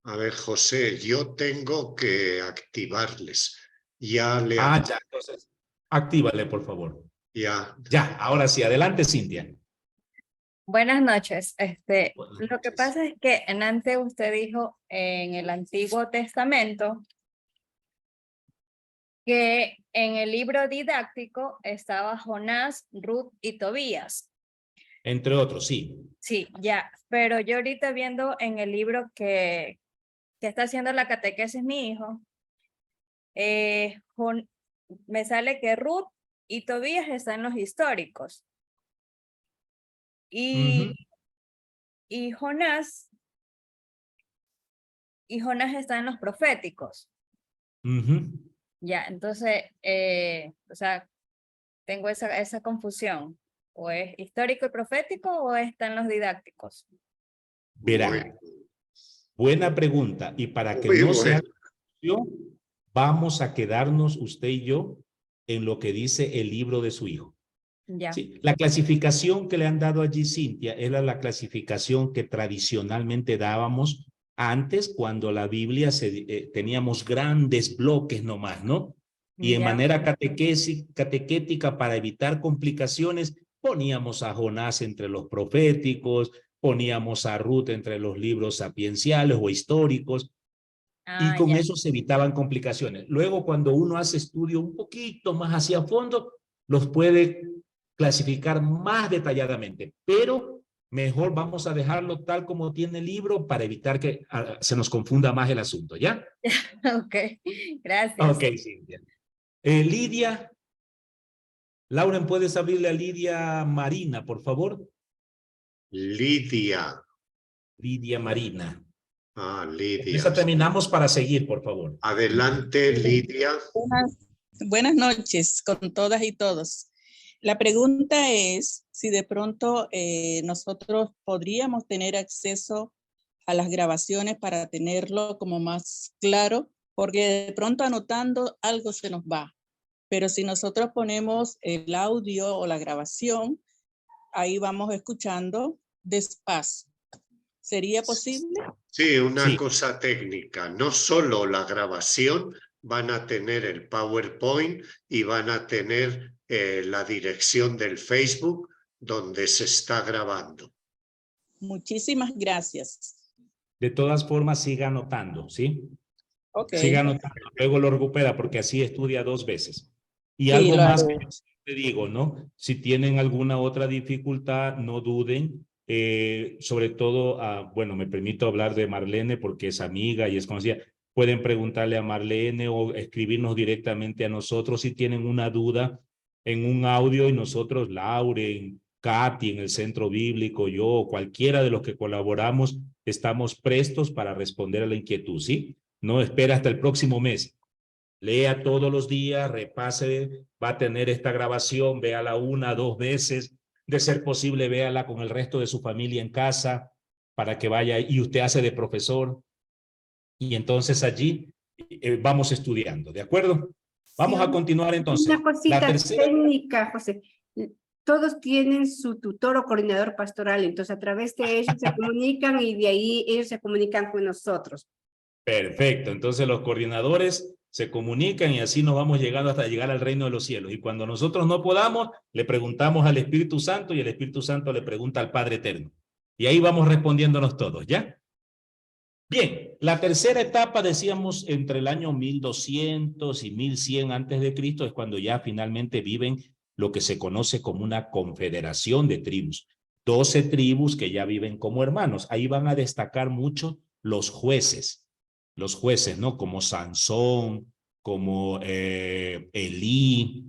A ver, José, yo tengo que activarles. Ya le Ah, ya, entonces, actívale, por favor. ya. Ya, ahora sí, adelante, Cintia. Buenas noches. Buenas Lo que noches. pasa es que antes usted dijo en el Antiguo Testamento que en el libro didáctico estaba Jonás, Ruth y Tobías. Entre otros, sí. Sí, ya, pero yo ahorita viendo en el libro que está haciendo la catequesis mi hijo, me sale que Ruth y Tobías están en los históricos. Y Jonás está en los proféticos. Ya, entonces, o sea, tengo esa confusión. ¿O es histórico y profético o están los didácticos? Verá, buena pregunta. Y para que Muy no sea bueno. confusión, vamos a quedarnos usted y yo en lo que dice el libro de su hijo. Ya. Sí, la clasificación que le han dado allí, Cintia, era la clasificación que tradicionalmente dábamos Antes, cuando la Biblia teníamos grandes bloques nomás, ¿no? Y en Ya. manera catequética, para evitar complicaciones, poníamos a Jonás entre los proféticos, poníamos a Ruth entre los libros sapienciales o históricos, y con Ya. eso se evitaban complicaciones. Luego, cuando uno hace estudio un poquito más hacia fondo, los puede clasificar más detalladamente, pero mejor vamos a dejarlo tal como tiene el libro para evitar que se nos confunda más el asunto, ¿ya? Ok, gracias. Ok, Cintia. Lidia, Lauren, ¿puedes abrirle a Lidia Marina, por favor? Lidia. Lidia Marina. Lidia. Esa terminamos para seguir, por favor. Adelante, Lidia. Buenas noches con todas y todos. La pregunta es si de pronto nosotros podríamos tener acceso a las grabaciones para tenerlo como más claro, porque de pronto anotando algo se nos va. Pero si nosotros ponemos el audio o la grabación, ahí vamos escuchando despacio. ¿Sería posible? Sí, una cosa técnica. No solo la grabación, van a tener el PowerPoint y van a tener la dirección del Facebook donde se está grabando. Muchísimas gracias. De todas formas, siga anotando, ¿sí? Ok. Siga anotando, luego lo recupera porque así estudia 2 veces. Y Sí, algo lo más haré. que yo te digo, ¿no? Si tienen alguna otra dificultad, no duden. Sobre todo, bueno, me permito hablar de Marlene porque es amiga y es conocida. Pueden preguntarle a Marlene o escribirnos directamente a nosotros si tienen una duda en un audio, y nosotros, Lauren, Katy en el Centro Bíblico, yo, cualquiera de los que colaboramos, estamos prestos para responder a la inquietud, ¿sí? No espera hasta el próximo mes. Lea todos los días, repase, va a tener esta grabación, véala 1, 2 veces, de ser posible, véala con el resto de su familia en casa, para que vaya, y usted hace de profesor, y entonces allí vamos estudiando, ¿de acuerdo? Vamos a continuar entonces. Una cosita La tercera... técnica, José. Todos tienen su tutor o coordinador pastoral, entonces a través de ellos se comunican y de ahí ellos se comunican con nosotros. Perfecto, entonces los coordinadores se comunican y así nos vamos llegando hasta llegar al reino de los cielos. Y cuando nosotros no podamos, le preguntamos al Espíritu Santo y el Espíritu Santo le pregunta al Padre Eterno. Y ahí vamos respondiéndonos todos, ¿ya? Bien, la tercera etapa, decíamos, entre el año 1200 y 1100 antes de Cristo, es cuando ya finalmente viven lo que se conoce como una confederación de tribus. 12 tribus que ya viven como hermanos. Ahí van a destacar mucho los jueces, ¿no? Como Sansón, como Elí,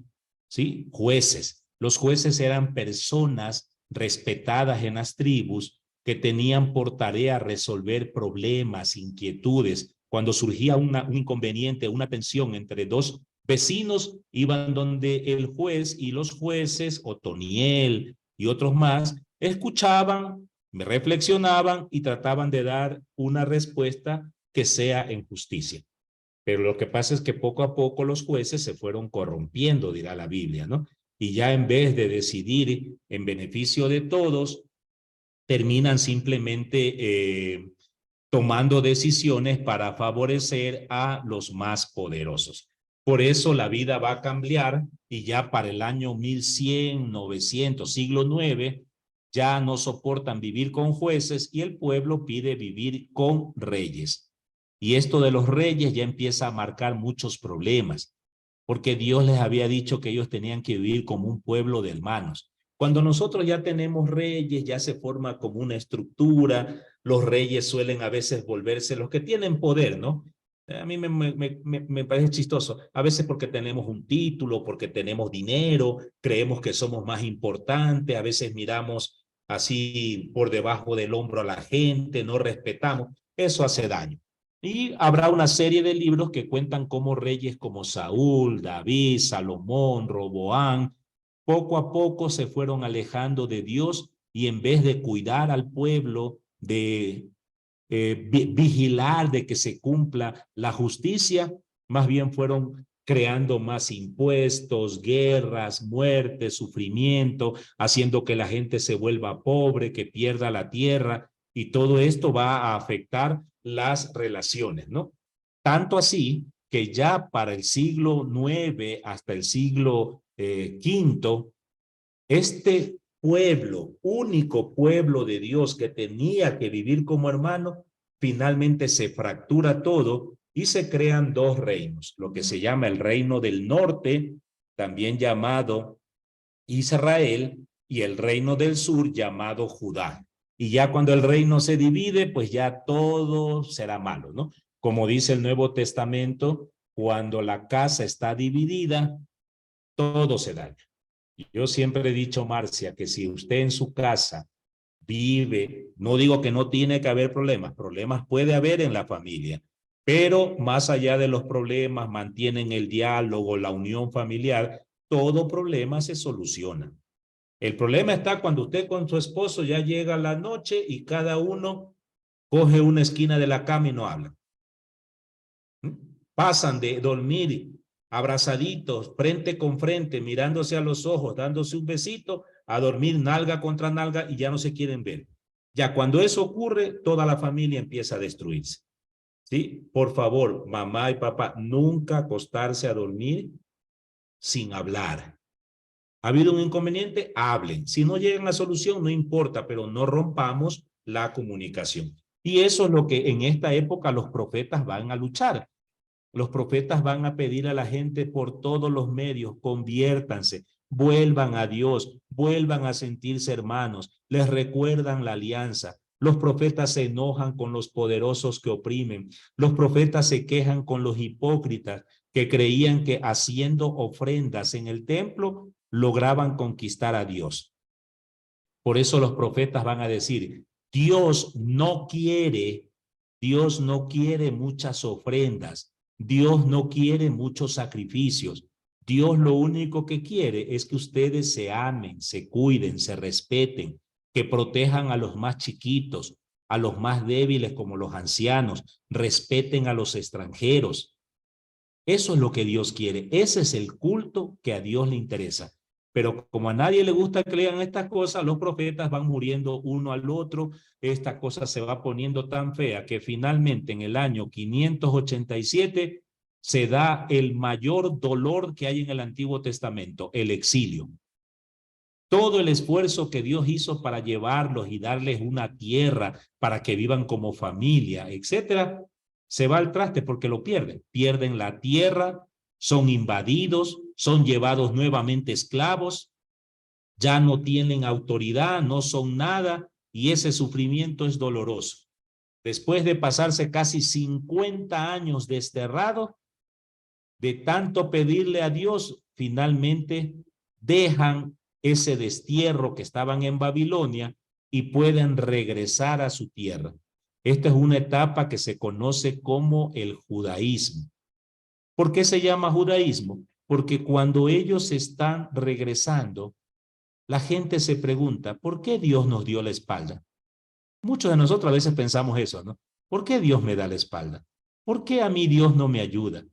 ¿sí? Jueces. Los jueces eran personas respetadas en las tribus que tenían por tarea resolver problemas, inquietudes. Cuando surgía un inconveniente, una tensión entre 2 vecinos, iban donde el juez, y los jueces, Otoniel y otros más, escuchaban, reflexionaban y trataban de dar una respuesta que sea en justicia. Pero lo que pasa es que poco a poco los jueces se fueron corrompiendo, dirá la Biblia, ¿no? Y ya en vez de decidir en beneficio de todos, terminan simplemente tomando decisiones para favorecer a los más poderosos. Por eso la vida va a cambiar, y ya para el año 1100, 900, siglo IX, ya no soportan vivir con jueces y el pueblo pide vivir con reyes. Y esto de los reyes ya empieza a marcar muchos problemas, porque Dios les había dicho que ellos tenían que vivir como un pueblo de hermanos. Cuando nosotros ya tenemos reyes, ya se forma como una estructura. Los reyes suelen a veces volverse los que tienen poder, ¿no? A mí me parece chistoso. A veces porque tenemos un título, porque tenemos dinero, creemos que somos más importantes, a veces miramos así por debajo del hombro a la gente, no respetamos. Eso hace daño. Y habrá una serie de libros que cuentan cómo reyes como Saúl, David, Salomón, Roboán, poco a poco se fueron alejando de Dios, y en vez de cuidar al pueblo, de vigilar de que se cumpla la justicia, más bien fueron creando más impuestos, guerras, muertes, sufrimiento, haciendo que la gente se vuelva pobre, que pierda la tierra, y todo esto va a afectar las relaciones, ¿no? Tanto así que ya para el siglo IX hasta el siglo V, este pueblo, único pueblo de Dios que tenía que vivir como hermano, finalmente se fractura todo y se crean dos reinos, lo que se llama el reino del norte, también llamado Israel, y el reino del sur llamado Judá. Y ya cuando el reino se divide, pues ya todo será malo, ¿no? Como dice el Nuevo Testamento, cuando la casa está dividida, todo se daña. Yo siempre he dicho, Marcia, que si usted en su casa vive, no digo que no tiene que haber problemas, problemas puede haber en la familia, pero más allá de los problemas, mantienen el diálogo, la unión familiar, todo problema se soluciona. El problema está cuando usted con su esposo ya llega la noche y cada uno coge una esquina de la cama y no habla. Pasan de dormir abrazaditos, frente con frente, mirándose a los ojos, dándose un besito, a dormir nalga contra nalga y ya no se quieren ver. Ya cuando eso ocurre, toda la familia empieza a destruirse. ¿Sí? Por favor, mamá y papá, nunca acostarse a dormir sin hablar. ¿Ha habido un inconveniente? Hablen. Si no llegan a la solución, no importa, pero no rompamos la comunicación. Y eso es lo que en esta época los profetas van a luchar. Los profetas van a pedir a la gente por todos los medios, conviértanse, vuelvan a Dios, vuelvan a sentirse hermanos, les recuerdan la alianza. Los profetas se enojan con los poderosos que oprimen. Los profetas se quejan con los hipócritas que creían que haciendo ofrendas en el templo lograban conquistar a Dios. Por eso los profetas van a decir, Dios no quiere muchas ofrendas. Dios no quiere muchos sacrificios. Dios lo único que quiere es que ustedes se amen, se cuiden, se respeten, que protejan a los más chiquitos, a los más débiles como los ancianos, respeten a los extranjeros. Eso es lo que Dios quiere. Ese es el culto que a Dios le interesa. Pero como a nadie le gusta que lean estas cosas, los profetas van muriendo uno al otro. Esta cosa se va poniendo tan fea que finalmente en el año 587 se da el mayor dolor que hay en el Antiguo Testamento, el exilio. Todo el esfuerzo que Dios hizo para llevarlos y darles una tierra para que vivan como familia, etcétera, se va al traste porque lo pierden. Pierden la tierra, son invadidos, son llevados nuevamente esclavos, ya no tienen autoridad, no son nada, y ese sufrimiento es doloroso. Después de pasarse casi 50 años desterrado, de tanto pedirle a Dios, finalmente dejan ese destierro que estaban en Babilonia y pueden regresar a su tierra. Esta es una etapa que se conoce como el judaísmo. ¿Por qué se llama judaísmo? Porque cuando ellos están regresando, la gente se pregunta, ¿por qué Dios nos dio la espalda? Muchos de nosotros a veces pensamos eso, ¿no? ¿Por qué Dios me da la espalda? ¿Por qué a mí Dios no me ayuda?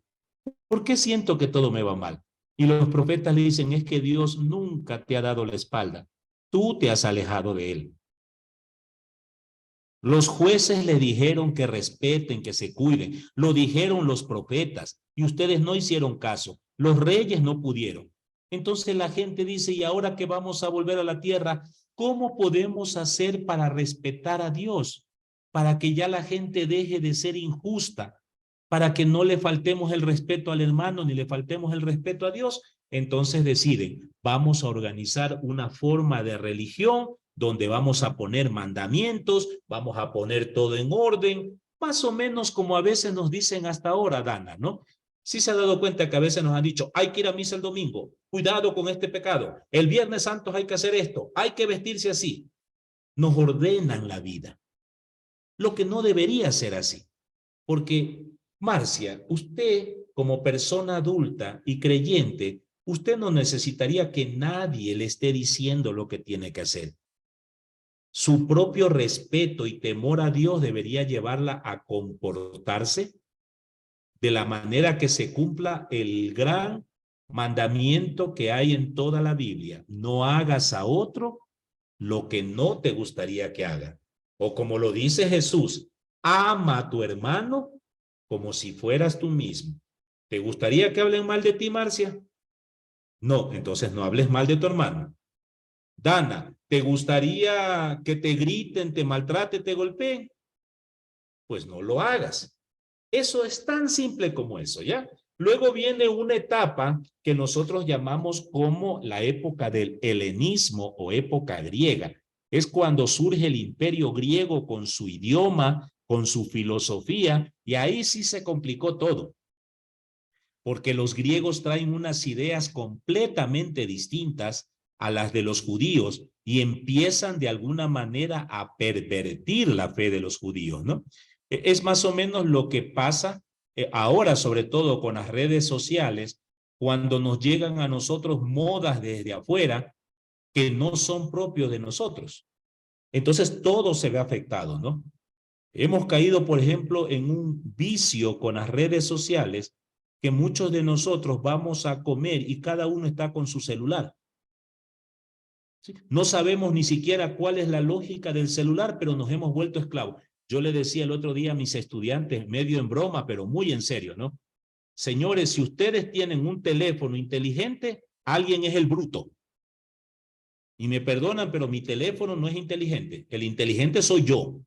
¿Por qué siento que todo me va mal? Y los profetas le dicen, es que Dios nunca te ha dado la espalda. Tú te has alejado de él. Los jueces le dijeron que respeten, que se cuiden. Lo dijeron los profetas y ustedes no hicieron caso. Los reyes no pudieron. Entonces la gente dice, y ahora que vamos a volver a la tierra, ¿cómo podemos hacer para respetar a Dios? Para que ya la gente deje de ser injusta, para que no le faltemos el respeto al hermano ni le faltemos el respeto a Dios. Entonces deciden, vamos a organizar una forma de religión donde vamos a poner mandamientos, vamos a poner todo en orden, más o menos como a veces nos dicen hasta ahora, Dana, ¿no? Sí se ha dado cuenta que a veces nos han dicho, hay que ir a misa el domingo, cuidado con este pecado, el Viernes Santo hay que hacer esto, hay que vestirse así. Nos ordenan la vida, lo que no debería ser así, porque Marcia, usted como persona adulta y creyente, usted no necesitaría que nadie le esté diciendo lo que tiene que hacer. Su propio respeto y temor a Dios debería llevarla a comportarse de la manera que se cumpla el gran mandamiento que hay en toda la Biblia. No hagas a otro lo que no te gustaría que haga. O como lo dice Jesús, ama a tu hermano como si fueras tú mismo. ¿Te gustaría que hablen mal de ti, Marcia? No, entonces no hables mal de tu hermano. Dana, ¿te gustaría que te griten, te maltraten, te golpeen? Pues no lo hagas. Eso es tan simple como eso, ¿ya? Luego viene una etapa que nosotros llamamos como la época del helenismo o época griega. Es cuando surge el imperio griego con su idioma, con su filosofía, y ahí sí se complicó todo. Porque los griegos traen unas ideas completamente distintas a las de los judíos y empiezan de alguna manera a pervertir la fe de los judíos, ¿no? Es más o menos lo que pasa ahora, sobre todo con las redes sociales, cuando nos llegan a nosotros modas desde afuera que no son propios de nosotros. Entonces todo se ve afectado, ¿no? Hemos caído, por ejemplo, en un vicio con las redes sociales que muchos de nosotros vamos a comer y cada uno está con su celular. ¿Sí? No sabemos ni siquiera cuál es la lógica del celular, pero nos hemos vuelto esclavos. Yo le decía el otro día a mis estudiantes, medio en broma, pero muy en serio, ¿no? Señores, si ustedes tienen un teléfono inteligente, alguien es el bruto. Y me perdonan, pero mi teléfono no es inteligente. El inteligente soy yo.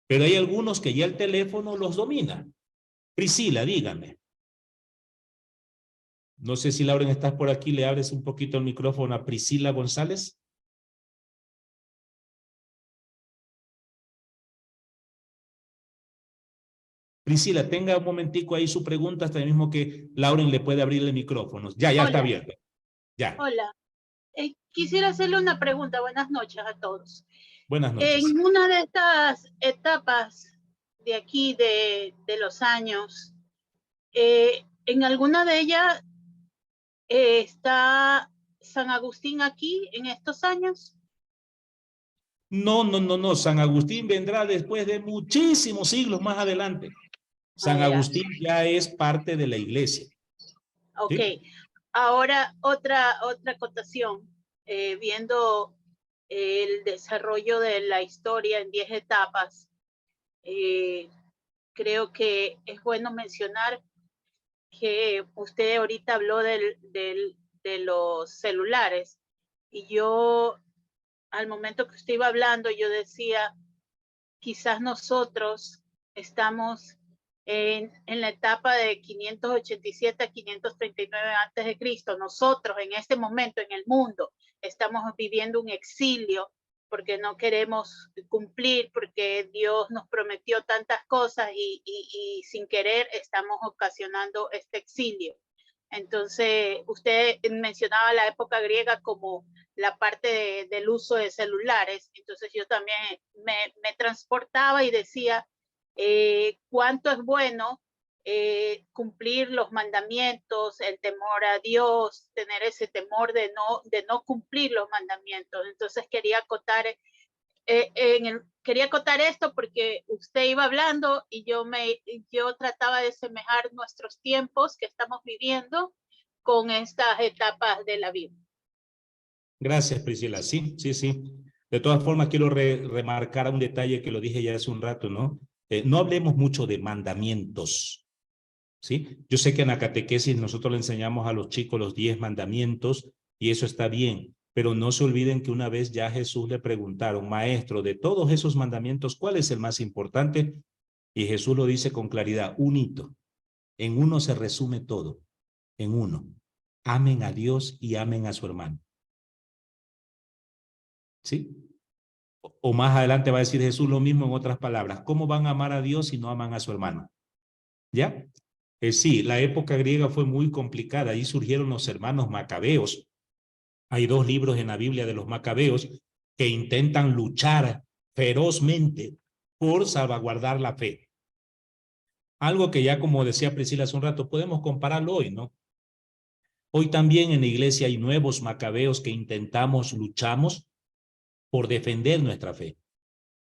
Pero hay algunos que ya el teléfono los domina. Priscila, dígame. No sé si Lauren estás por aquí, le abres un poquito el micrófono a Priscila González. Priscila, tenga un momentico ahí su pregunta hasta el mismo que Lauren le puede abrir el micrófono. Ya está abierto. Ya. Hola. Quisiera hacerle una pregunta. Buenas noches a todos. Buenas noches. En una de estas etapas de aquí, de los años, en alguna de ellas está San Agustín aquí en estos años. No. San Agustín vendrá después de muchísimos siglos más adelante. San Agustín ya es parte de la iglesia. Ok. ¿Sí? Ahora, otra acotación. Viendo el desarrollo de la historia en 10 etapas, creo que es bueno mencionar que usted ahorita habló de los celulares, y yo, al momento que usted iba hablando, yo decía, quizás nosotros estamos en la etapa de 587 a 539 antes de Cristo. Nosotros en este momento en el mundo estamos viviendo un exilio porque no queremos cumplir, porque Dios nos prometió tantas cosas y sin querer estamos ocasionando este exilio. Entonces, usted mencionaba la época griega como la parte del uso de celulares. Entonces yo también me transportaba y decía, cuánto es bueno cumplir los mandamientos, el temor a Dios, tener ese temor de no cumplir los mandamientos. Entonces quería acotar esto porque usted iba hablando y yo trataba de semejar nuestros tiempos que estamos viviendo con estas etapas de la vida. Gracias, Priscila. Sí. De todas formas, quiero remarcar un detalle que lo dije ya hace un rato, ¿no? No hablemos mucho de mandamientos, ¿sí? Yo sé que en la catequesis nosotros le enseñamos a los chicos los 10 mandamientos y eso está bien, pero no se olviden que una vez ya Jesús le preguntaron, maestro, de todos esos mandamientos, ¿cuál es el más importante? Y Jesús lo dice con claridad, un hito. En uno se resume todo, en uno. Amen a Dios y amen a su hermano. ¿Sí? O más adelante va a decir Jesús lo mismo en otras palabras. ¿Cómo van a amar a Dios si no aman a su hermano? ¿Ya? Sí, la época griega fue muy complicada. Ahí surgieron los hermanos macabeos. Hay 2 libros en la Biblia de los macabeos que intentan luchar ferozmente por salvaguardar la fe. Algo que ya, como decía Priscila hace un rato, podemos compararlo hoy, ¿no? Hoy también en la iglesia hay nuevos macabeos que luchamos por defender nuestra fe.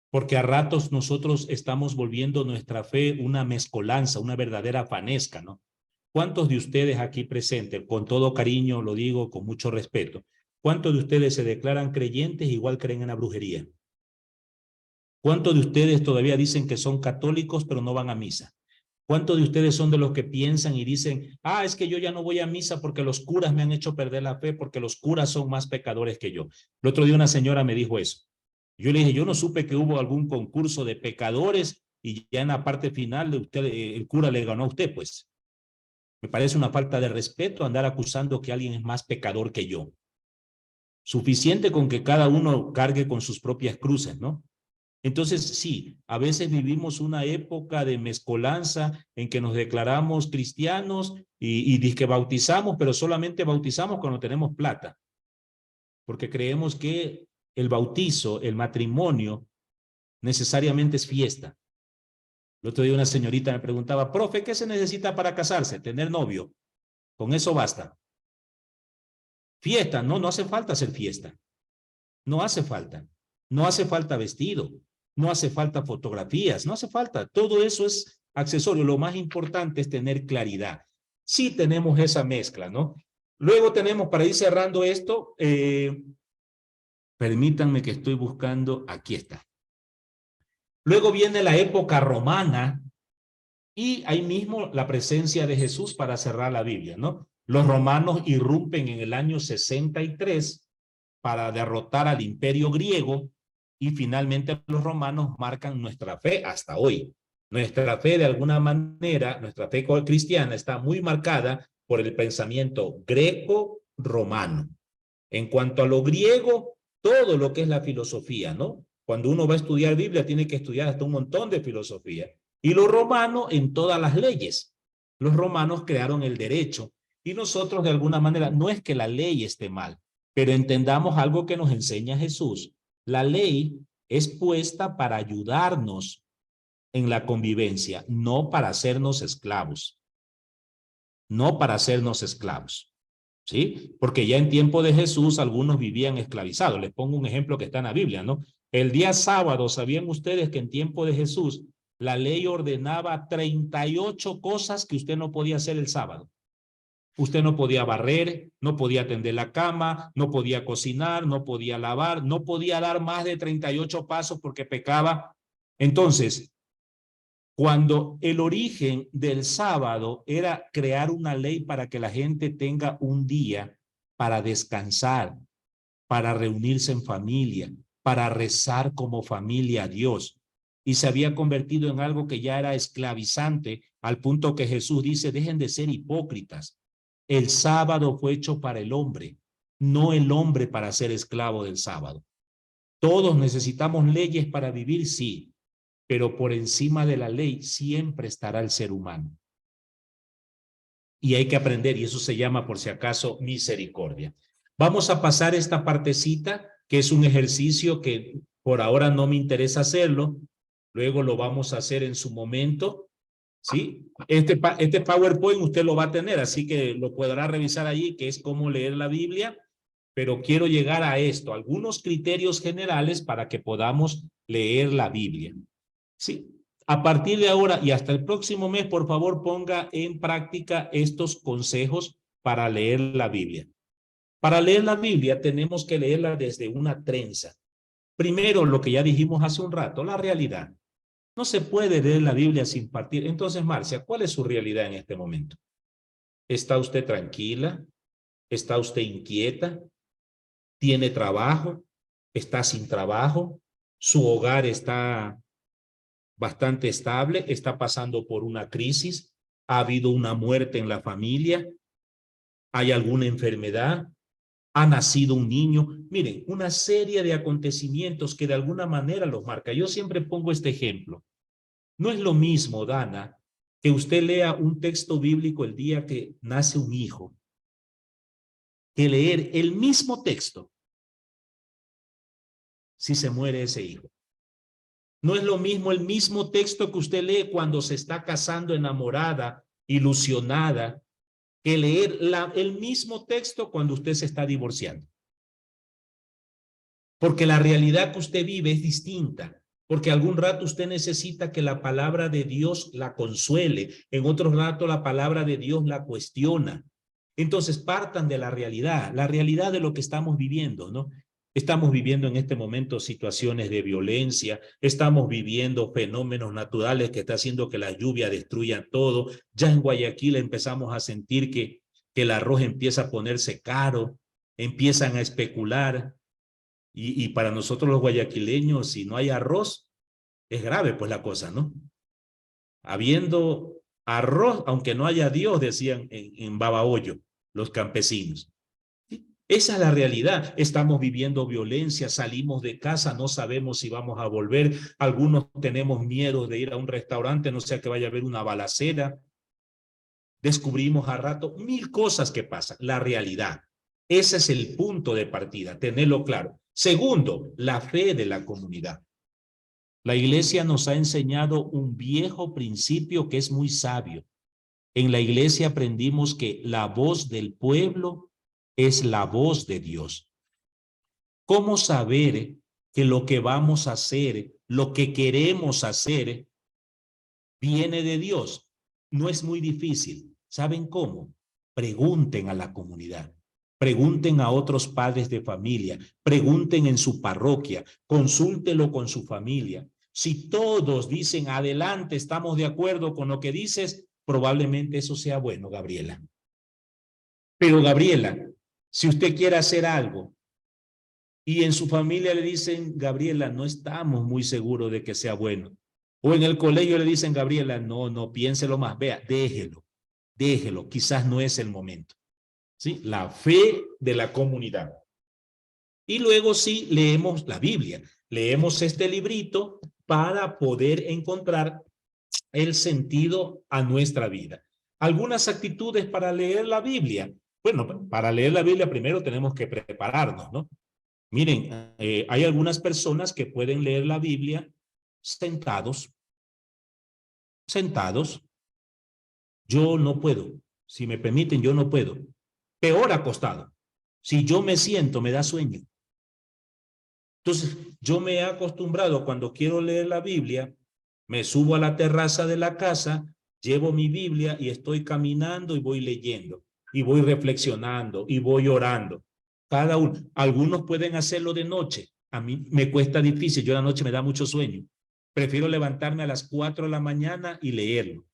Porque a ratos nosotros estamos volviendo nuestra fe una mezcolanza, una verdadera fanesca, ¿no? ¿Cuántos de ustedes aquí presentes, con todo cariño lo digo, con mucho respeto, cuántos de ustedes se declaran creyentes e igual creen en la brujería? ¿Cuántos de ustedes todavía dicen que son católicos pero no van a misa? ¿Cuántos de ustedes son de los que piensan y dicen, ah, es que yo ya no voy a misa porque los curas me han hecho perder la fe, porque los curas son más pecadores que yo? El otro día una señora me dijo eso. Yo le dije, yo no supe que hubo algún concurso de pecadores y ya en la parte final de usted, el cura le ganó a usted, pues. Me parece una falta de respeto andar acusando que alguien es más pecador que yo. Suficiente con que cada uno cargue con sus propias cruces, ¿no? Entonces, sí, a veces vivimos una época de mezcolanza en que nos declaramos cristianos y dizque bautizamos, pero solamente bautizamos cuando tenemos plata. Porque creemos que el bautizo, el matrimonio, necesariamente es fiesta. El otro día una señorita me preguntaba, profe, ¿qué se necesita para casarse? Tener novio. Con eso basta. Fiesta, no hace falta hacer fiesta. No hace falta. No hace falta vestido. No hace falta fotografías. No hace falta. Todo eso es accesorio. Lo más importante es tener claridad. Sí tenemos esa mezcla, ¿no? Luego tenemos, para ir cerrando esto, permítanme que estoy buscando, aquí está. Luego viene la época romana y ahí mismo la presencia de Jesús para cerrar la Biblia, ¿no? Los romanos irrumpen en el año 63 para derrotar al imperio griego y finalmente los romanos marcan nuestra fe hasta hoy. Nuestra fe de alguna manera, nuestra fe cristiana está muy marcada por el pensamiento greco-romano. En cuanto a lo griego, todo lo que es la filosofía, ¿no? Cuando uno va a estudiar Biblia tiene que estudiar hasta un montón de filosofía. Y lo romano en todas las leyes. Los romanos crearon el derecho y nosotros de alguna manera, no es que la ley esté mal, pero entendamos algo que nos enseña Jesús. La ley es puesta para ayudarnos en la convivencia, no para hacernos esclavos. No para hacernos esclavos. ¿Sí? Porque ya en tiempo de Jesús algunos vivían esclavizados. Les pongo un ejemplo que está en la Biblia, ¿no? El día sábado, ¿sabían ustedes que en tiempo de Jesús la ley ordenaba 38 cosas que usted no podía hacer el sábado? Usted no podía barrer, no podía tender la cama, no podía cocinar, no podía lavar, no podía dar más de 38 pasos porque pecaba. Entonces, cuando el origen del sábado era crear una ley para que la gente tenga un día para descansar, para reunirse en familia, para rezar como familia a Dios, y se había convertido en algo que ya era esclavizante, al punto que Jesús dice, dejen de ser hipócritas. El sábado fue hecho para el hombre, no el hombre para ser esclavo del sábado. Todos necesitamos leyes para vivir, sí, pero por encima de la ley siempre estará el ser humano. Y hay que aprender, y eso se llama, por si acaso, misericordia. Vamos a pasar esta partecita, que es un ejercicio que por ahora no me interesa hacerlo, luego lo vamos a hacer en su momento, ¿sí? Este PowerPoint usted lo va a tener, así que lo podrá revisar allí, que es cómo leer la Biblia, pero quiero llegar a esto, algunos criterios generales para que podamos leer la Biblia. Sí, a partir de ahora y hasta el próximo mes, por favor, ponga en práctica estos consejos para leer la Biblia. Para leer la Biblia tenemos que leerla desde una trenza. Primero, lo que ya dijimos hace un rato, la realidad. No se puede leer la Biblia sin partir. Entonces, Marcia, ¿cuál es su realidad en este momento? ¿Está usted tranquila? ¿Está usted inquieta? ¿Tiene trabajo? ¿Está sin trabajo? ¿Su hogar está bastante estable? ¿Está pasando por una crisis? ¿Ha habido una muerte en la familia? ¿Hay alguna enfermedad? ¿Ha nacido un niño? Miren, una serie de acontecimientos que de alguna manera los marca. Yo siempre pongo este ejemplo. No es lo mismo, Dana, que usted lea un texto bíblico el día que nace un hijo, que leer el mismo texto si se muere ese hijo. No es lo mismo el mismo texto que usted lee cuando se está casando enamorada, ilusionada, que leer el mismo texto cuando usted se está divorciando. Porque la realidad que usted vive es distinta. Porque algún rato usted necesita que la palabra de Dios la consuele. En otro rato la palabra de Dios la cuestiona. Entonces partan de la realidad de lo que estamos viviendo, ¿no? Estamos viviendo en este momento situaciones de violencia, estamos viviendo fenómenos naturales que está haciendo que la lluvia destruya todo. Ya en Guayaquil empezamos a sentir que el arroz empieza a ponerse caro, empiezan a especular. Y para nosotros los guayaquileños, si no hay arroz, es grave pues la cosa, ¿no? Habiendo arroz, aunque no haya Dios, decían en Babahoyo los campesinos. Esa es la realidad. Estamos viviendo violencia, salimos de casa, no sabemos si vamos a volver. Algunos tenemos miedo de ir a un restaurante, no sea que vaya a haber una balacera. Descubrimos a rato 1000 cosas que pasan. La realidad. Ese es el punto de partida, tenerlo claro. Segundo, la fe de la comunidad. La iglesia nos ha enseñado un viejo principio que es muy sabio. En la iglesia aprendimos que la voz del pueblo es la voz de Dios. ¿Cómo saber que lo que vamos a hacer, lo que queremos hacer, viene de Dios? No es muy difícil. ¿Saben cómo? Pregunten a la comunidad. Pregunten a otros padres de familia. Pregunten en su parroquia. Consúltelo con su familia. Si todos dicen adelante, estamos de acuerdo con lo que dices, probablemente eso sea bueno, Gabriela. Pero Gabriela, si usted quiere hacer algo y en su familia le dicen, Gabriela, no estamos muy seguros de que sea bueno. O en el colegio le dicen, Gabriela, no, piénselo más, vea, déjelo, quizás no es el momento. ¿Sí? La fe de la comunidad. Y luego sí leemos la Biblia, leemos este librito para poder encontrar el sentido a nuestra vida. Algunas actitudes para leer la Biblia. Bueno, para leer la Biblia primero tenemos que prepararnos, ¿no? Miren, hay algunas personas que pueden leer la Biblia sentados. Yo no puedo. Si me permiten, yo no puedo. Peor acostado. Si yo me siento, me da sueño. Entonces, yo me he acostumbrado cuando quiero leer la Biblia, me subo a la terraza de la casa, llevo mi Biblia y estoy caminando y voy leyendo, y voy reflexionando, y voy orando. Cada uno, algunos pueden hacerlo de noche. A mí me cuesta difícil, yo de la noche me da mucho sueño. Prefiero levantarme a las 4 de la mañana y leerlo.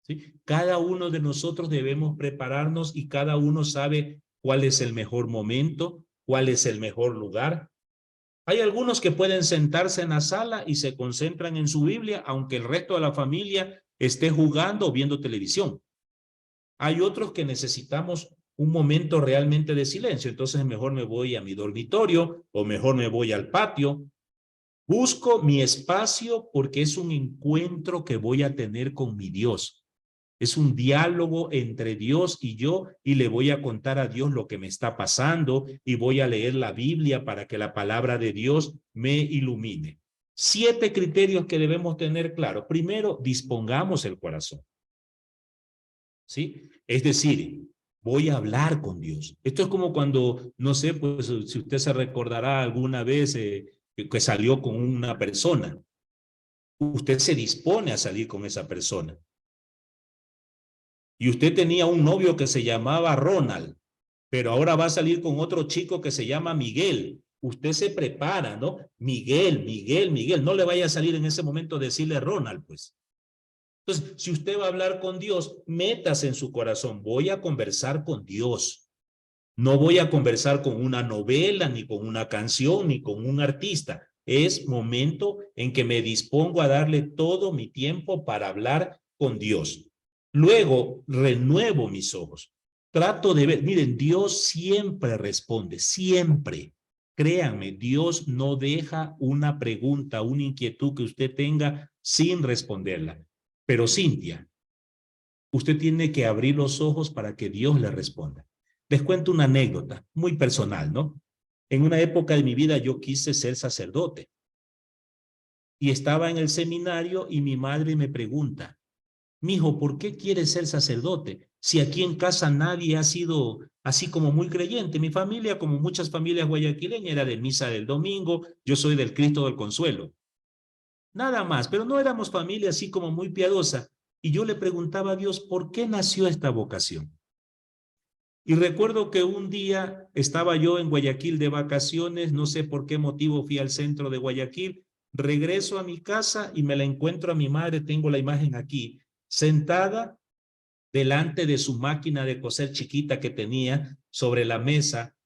¿Sí? Cada uno de nosotros debemos prepararnos y cada uno sabe cuál es el mejor momento, cuál es el mejor lugar. Hay algunos que pueden sentarse en la sala y se concentran en su Biblia, aunque el resto de la familia esté jugando o viendo televisión. Hay otros que necesitamos un momento realmente de silencio, entonces mejor me voy a mi dormitorio o mejor me voy al patio. Busco mi espacio porque es un encuentro que voy a tener con mi Dios. Es un diálogo entre Dios y yo y le voy a contar a Dios lo que me está pasando y voy a leer la Biblia para que la palabra de Dios me ilumine. 7 criterios que debemos tener claro. Primero, dispongamos el corazón. ¿Sí? Es decir, voy a hablar con Dios. Esto es como cuando, no sé, pues si usted se recordará alguna vez que salió con una persona. Usted se dispone a salir con esa persona. Y usted tenía un novio que se llamaba Ronald, pero ahora va a salir con otro chico que se llama Miguel. Usted se prepara, ¿no? Miguel, no le vaya a salir en ese momento decirle Ronald, pues. Entonces, si usted va a hablar con Dios, métase en su corazón, voy a conversar con Dios. No voy a conversar con una novela, ni con una canción, ni con un artista. Es momento en que me dispongo a darle todo mi tiempo para hablar con Dios. Luego, renuevo mis ojos. Trato de ver, miren, Dios siempre responde, siempre. Créanme, Dios no deja una pregunta, una inquietud que usted tenga sin responderla. Pero Cintia, usted tiene que abrir los ojos para que Dios le responda. Les cuento una anécdota muy personal, ¿no? En una época de mi vida yo quise ser sacerdote. Y estaba en el seminario y mi madre me pregunta, mijo, ¿por qué quieres ser sacerdote? Si aquí en casa nadie ha sido así como muy creyente. Mi familia, como muchas familias guayaquileñas, era de misa del domingo, yo soy del Cristo del Consuelo. Nada más, pero no éramos familia así como muy piadosa. Y yo le preguntaba a Dios, ¿por qué nació esta vocación? Y recuerdo que un día estaba yo en Guayaquil de vacaciones, no sé por qué motivo fui al centro de Guayaquil, regreso a mi casa y me la encuentro a mi madre, tengo la imagen aquí, sentada delante de su máquina de coser chiquita que tenía sobre la mesa,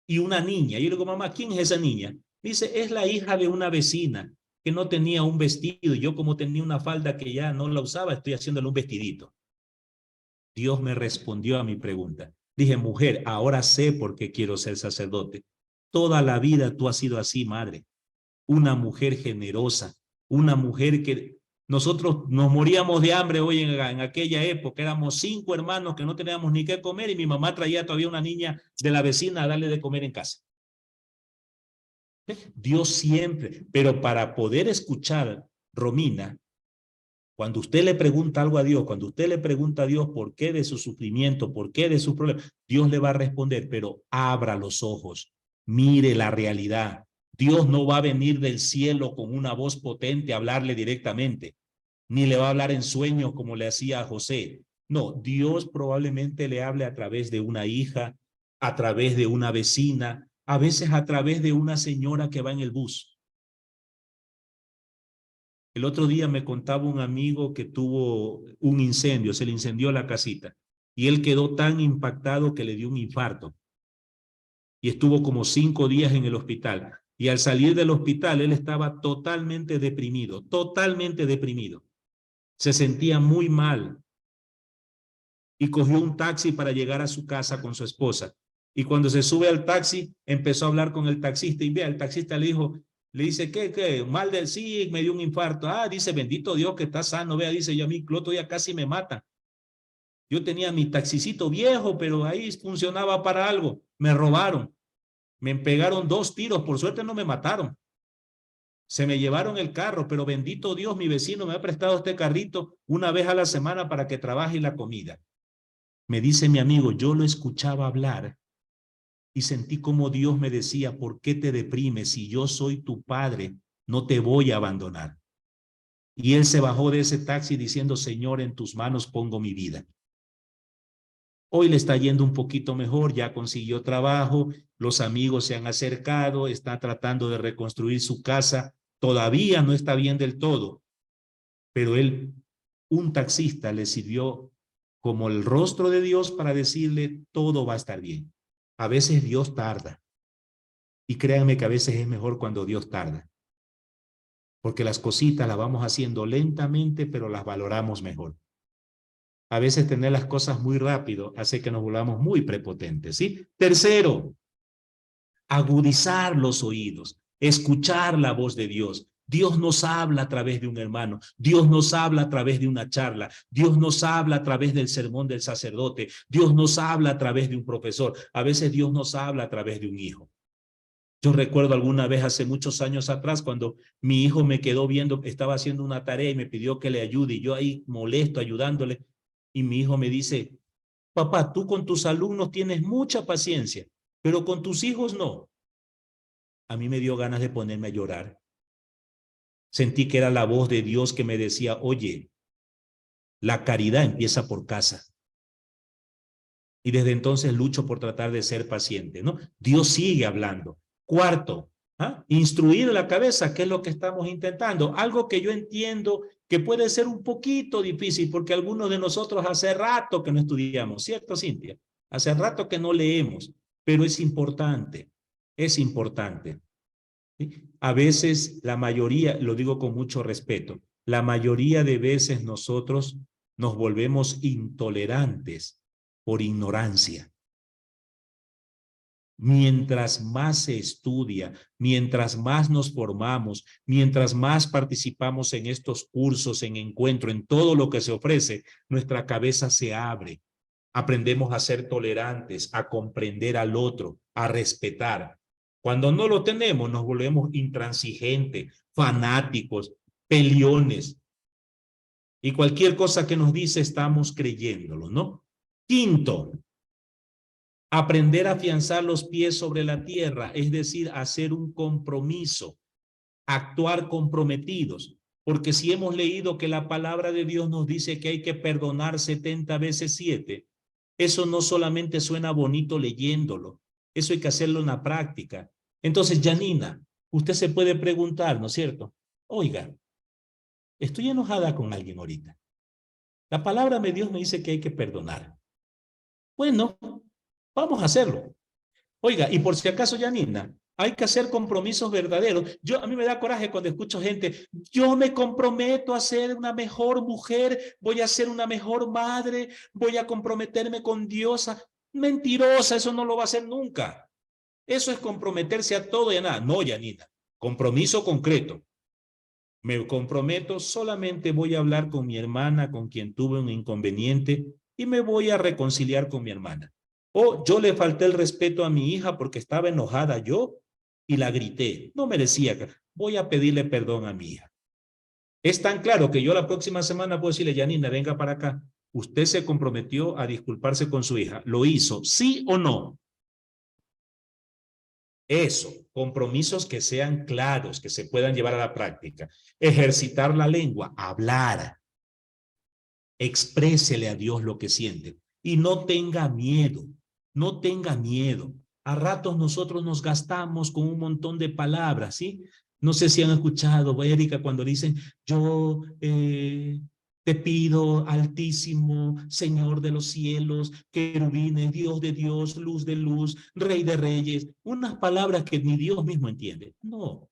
y una niña. Yo le digo, mamá, ¿quién es esa niña? Dice, es la hija de una vecina que no tenía un vestido, y yo como tenía una falda que ya no la usaba, estoy haciéndole un vestidito. Dios me respondió a mi pregunta. Dije, mujer, ahora sé por qué quiero ser sacerdote. Toda la vida tú has sido así, madre. Una mujer generosa, una mujer que nosotros nos moríamos de hambre hoy en aquella época. Éramos 5 hermanos que no teníamos ni qué comer y mi mamá traía todavía una niña de la vecina a darle de comer en casa. Dios siempre, pero para poder escuchar, Romina, cuando usted le pregunta algo a Dios, cuando usted le pregunta a Dios por qué de su sufrimiento, por qué de su problema, Dios le va a responder, pero abra los ojos, mire la realidad. Dios no va a venir del cielo con una voz potente a hablarle directamente, ni le va a hablar en sueños como le hacía a José. No, Dios probablemente le hable a través de una hija, a través de una vecina, a veces a través de una señora que va en el bus. El otro día me contaba un amigo que tuvo un incendio, se le incendió la casita y él quedó tan impactado que le dio un infarto y estuvo como 5 días en el hospital. Y al salir del hospital él estaba totalmente deprimido, totalmente deprimido. Se sentía muy mal y cogió un taxi para llegar a su casa con su esposa. Y cuando se sube al taxi, empezó a hablar con el taxista y vea, el taxista le dice, ¿qué? Mal del sí, me dio un infarto. Ah, dice, bendito Dios que está sano. Vea, dice, yo a mí el otro día casi me mata. Yo tenía mi taxicito viejo, pero ahí funcionaba para algo. Me robaron. Me pegaron 2 tiros. Por suerte no me mataron. Se me llevaron el carro, pero bendito Dios, mi vecino me ha prestado este carrito una vez a la semana para que trabaje la comida. Me dice mi amigo, yo lo escuchaba hablar y sentí como Dios me decía, ¿por qué te deprimes? Si yo soy tu padre, no te voy a abandonar. Y él se bajó de ese taxi diciendo, Señor, en tus manos pongo mi vida. Hoy le está yendo un poquito mejor, ya consiguió trabajo, los amigos se han acercado, está tratando de reconstruir su casa, todavía no está bien del todo, pero él, un taxista le sirvió como el rostro de Dios para decirle, todo va a estar bien. A veces Dios tarda. Y créanme que a veces es mejor cuando Dios tarda. Porque las cositas las vamos haciendo lentamente, pero las valoramos mejor. A veces tener las cosas muy rápido hace que nos volvamos muy prepotentes, ¿sí? Tercero, agudizar los oídos, escuchar la voz de Dios. Dios nos habla a través de un hermano, Dios nos habla a través de una charla, Dios nos habla a través del sermón del sacerdote, Dios nos habla a través de un profesor, a veces Dios nos habla a través de un hijo. Yo recuerdo alguna vez hace muchos años atrás cuando mi hijo me quedó viendo, estaba haciendo una tarea y me pidió que le ayude y yo ahí molesto ayudándole y mi hijo me dice, papá, tú con tus alumnos tienes mucha paciencia, pero con tus hijos no. A mí me dio ganas de ponerme a llorar. Sentí que era la voz de Dios que me decía, oye, la caridad empieza por casa. Y desde entonces lucho por tratar de ser paciente, ¿no? Dios sigue hablando. Cuarto, instruir la cabeza, que es lo que estamos intentando. Algo que yo entiendo que puede ser un poquito difícil porque algunos de nosotros hace rato que no estudiamos, ¿cierto, Cintia? Hace rato que no leemos, pero es importante, es importante. ¿Sí? A veces la mayoría, lo digo con mucho respeto, la mayoría de veces nosotros nos volvemos intolerantes por ignorancia. Mientras más se estudia, mientras más nos formamos, mientras más participamos en estos cursos, en encuentro, en todo lo que se ofrece, nuestra cabeza se abre. Aprendemos a ser tolerantes, a comprender al otro, a respetar. Cuando no lo tenemos, nos volvemos intransigentes, fanáticos, peleones. Y cualquier cosa que nos dice, estamos creyéndolo, ¿no? Quinto, aprender a afianzar los pies sobre la tierra, es decir, hacer un compromiso, actuar comprometidos. Porque si hemos leído que la palabra de Dios nos dice que hay que perdonar 70 veces 7, Eso no solamente suena bonito leyéndolo, eso hay que hacerlo en la práctica. Entonces, Janina, usted se puede preguntar, ¿no es cierto? Oiga, estoy enojada con alguien ahorita. La palabra de Dios me dice que hay que perdonar. Bueno, vamos a hacerlo. Oiga, y por si acaso, Janina, hay que hacer compromisos verdaderos. A mí me da coraje cuando escucho gente, yo me comprometo a ser una mejor mujer, voy a ser una mejor madre, voy a comprometerme con Dios. Mentirosa, eso no lo va a hacer nunca. Eso es comprometerse a todo y a nada. No, Janina, compromiso concreto. Me comprometo, solamente voy a hablar con mi hermana, con quien tuve un inconveniente, y me voy a reconciliar con mi hermana. O yo le falté el respeto a mi hija porque estaba enojada yo y la grité. No merecía. Voy a pedirle perdón a mi hija. Es tan claro que yo la próxima semana puedo decirle, Janina, venga para acá. Usted se comprometió a disculparse con su hija. ¿Lo hizo? ¿Sí o no? Eso, compromisos que sean claros, que se puedan llevar a la práctica. Ejercitar la lengua, hablar. Exprésele a Dios lo que siente. Y no tenga miedo, no tenga miedo. A ratos nosotros nos gastamos con un montón de palabras, ¿sí? No sé si han escuchado, Erika, cuando dicen, yo te pido, Altísimo, Señor de los cielos, querubines, Dios de Dios, luz de luz, Rey de reyes, unas palabras que ni Dios mismo entiende. No,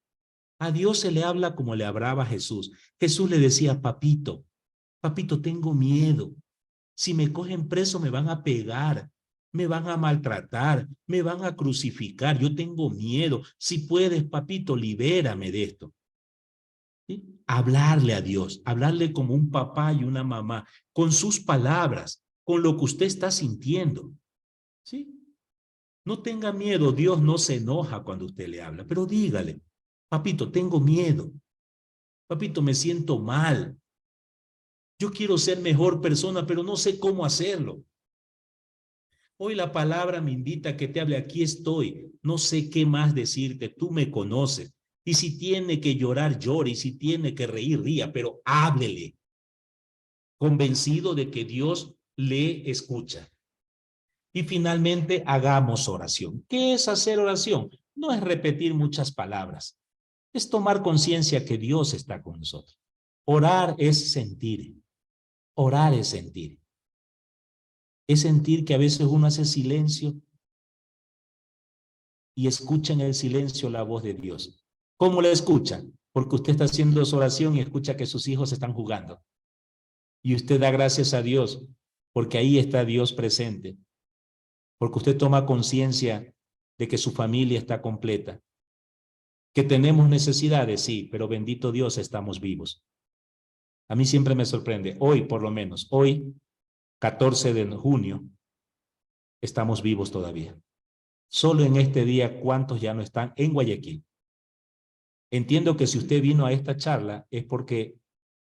a Dios se le habla como le hablaba a Jesús. Jesús le decía, papito, papito, tengo miedo. Si me cogen preso me van a pegar, me van a maltratar, me van a crucificar. Yo tengo miedo. Si puedes, papito, libérame de esto. ¿Sí? Hablarle a Dios, hablarle como un papá y una mamá, con sus palabras, con lo que usted está sintiendo. ¿Sí? No tenga miedo, Dios no se enoja cuando usted le habla, pero dígale, papito, tengo miedo. Papito, me siento mal. Yo quiero ser mejor persona, pero no sé cómo hacerlo. Hoy la palabra me invita a que te hable. Aquí estoy. No sé qué más decirte. Tú me conoces. Y si tiene que llorar, llore. Y si tiene que reír, ría. Pero háblele. Convencido de que Dios le escucha. Y finalmente, hagamos oración. ¿Qué es hacer oración? No es repetir muchas palabras. Es tomar conciencia que Dios está con nosotros. Orar es sentir. Orar es sentir. Es sentir que a veces uno hace silencio y escucha en el silencio la voz de Dios. ¿Cómo la escucha? Porque usted está haciendo su oración y escucha que sus hijos están jugando. Y usted da gracias a Dios porque ahí está Dios presente. Porque usted toma conciencia de que su familia está completa. Que tenemos necesidades, sí, pero bendito Dios, estamos vivos. A mí siempre me sorprende, hoy por lo menos, hoy, 14 de junio, estamos vivos todavía. Solo en este día, ¿cuántos ya no están en Guayaquil? Entiendo que si usted vino a esta charla es porque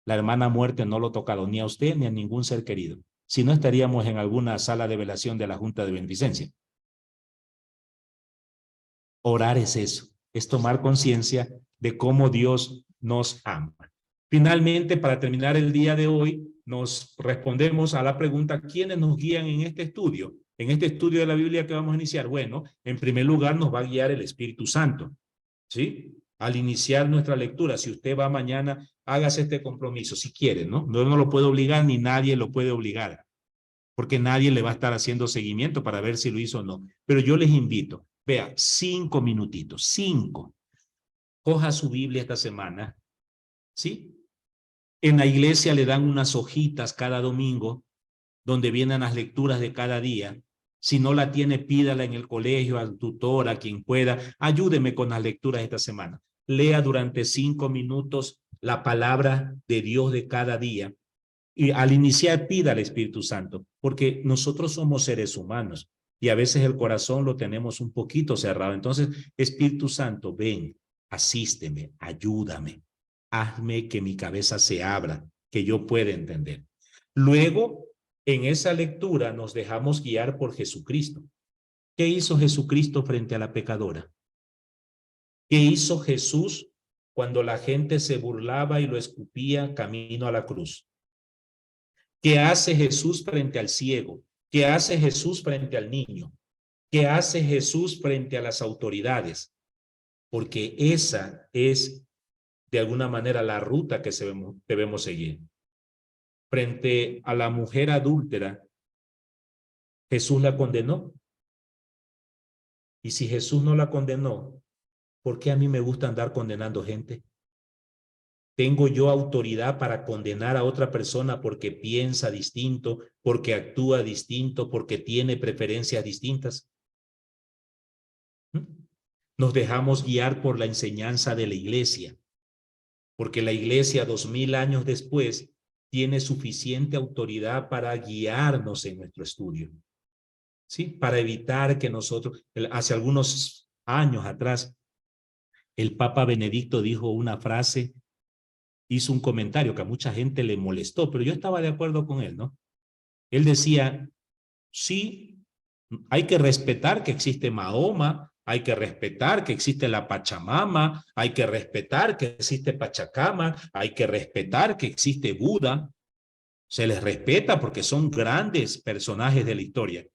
la hermana muerte no lo ha tocado ni a usted ni a ningún ser querido. Si no, estaríamos en alguna sala de velación de la Junta de Beneficencia. Orar es eso, es tomar conciencia de cómo Dios nos ama. Finalmente, para terminar el día de hoy, nos respondemos a la pregunta, ¿quiénes nos guían en este estudio? En este estudio de la Biblia que vamos a iniciar, bueno, en primer lugar nos va a guiar el Espíritu Santo, ¿sí? Al iniciar nuestra lectura, si usted va mañana, hágase este compromiso, si quiere, ¿no? No lo puede obligar ni nadie lo puede obligar, porque nadie le va a estar haciendo seguimiento para ver si lo hizo o no. Pero yo les invito, vea, 5 minutitos, 5. Coja su Biblia esta semana, ¿sí? En la iglesia le dan unas hojitas cada domingo donde vienen las lecturas de cada día. Si no la tiene, pídala en el colegio, al tutor, a quien pueda. Ayúdeme con las lecturas esta semana. Lea durante 5 minutos la palabra de Dios de cada día. Y al iniciar, pida al Espíritu Santo, porque nosotros somos seres humanos y a veces el corazón lo tenemos un poquito cerrado. Entonces, Espíritu Santo, ven, asísteme, ayúdame. Hazme que mi cabeza se abra, que yo pueda entender. Luego, en esa lectura nos dejamos guiar por Jesucristo. ¿Qué hizo Jesucristo frente a la pecadora? ¿Qué hizo Jesús cuando la gente se burlaba y lo escupía camino a la cruz? ¿Qué hace Jesús frente al ciego? ¿Qué hace Jesús frente al niño? ¿Qué hace Jesús frente a las autoridades? Porque esa es, de alguna manera, la ruta que debemos seguir. Frente a la mujer adúltera, Jesús la condenó. Y si Jesús no la condenó, ¿por qué a mí me gusta andar condenando gente? ¿Tengo yo autoridad para condenar a otra persona porque piensa distinto, porque actúa distinto, porque tiene preferencias distintas? Nos dejamos guiar por la enseñanza de la iglesia, porque la iglesia 2000 años después tiene suficiente autoridad para guiarnos en nuestro estudio, ¿sí? Para evitar que nosotros, hace algunos años atrás, el Papa Benedicto dijo una frase, hizo un comentario que a mucha gente le molestó, pero yo estaba de acuerdo con él, ¿no? Él decía, sí, hay que respetar que existe Mahoma, hay que respetar que existe la Pachamama, hay que respetar que existe Pachacama, hay que respetar que existe Buda. Se les respeta porque son grandes personajes de la historia.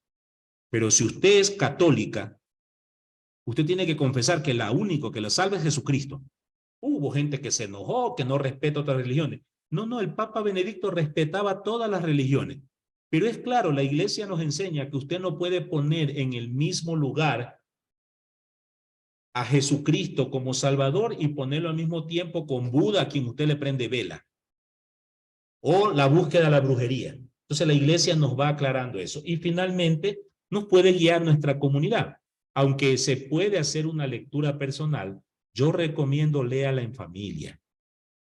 Pero si usted es católica, usted tiene que confesar que la único que la salva es Jesucristo. Hubo gente que se enojó, que no respeta otras religiones. No, el Papa Benedicto respetaba todas las religiones. Pero es claro, la iglesia nos enseña que usted no puede poner en el mismo lugar a Jesucristo como Salvador y ponerlo al mismo tiempo con Buda, a quien usted le prende vela. O la búsqueda de la brujería. Entonces la iglesia nos va aclarando eso. Y finalmente nos puede guiar nuestra comunidad. Aunque se puede hacer una lectura personal, yo recomiendo léala en familia.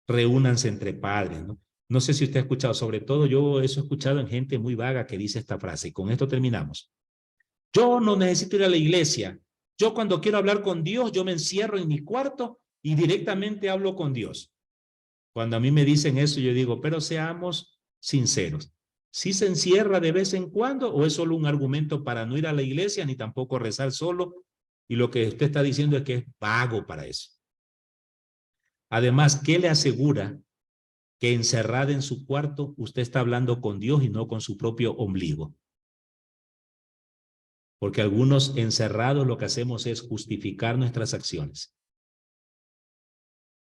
Reúnanse entre padres, ¿no? No sé si usted ha escuchado, sobre todo yo eso he escuchado en gente muy vaga que dice esta frase, y con esto terminamos. Yo no necesito ir a la iglesia. Yo cuando quiero hablar con Dios, yo me encierro en mi cuarto y directamente hablo con Dios. Cuando a mí me dicen eso, yo digo, pero seamos sinceros. ¿Sí se encierra de vez en cuando o es solo un argumento para no ir a la iglesia ni tampoco rezar solo? Y lo que usted está diciendo es que es vago para eso. Además, ¿qué le asegura que encerrada en su cuarto usted está hablando con Dios y no con su propio ombligo? Porque algunos encerrados lo que hacemos es justificar nuestras acciones.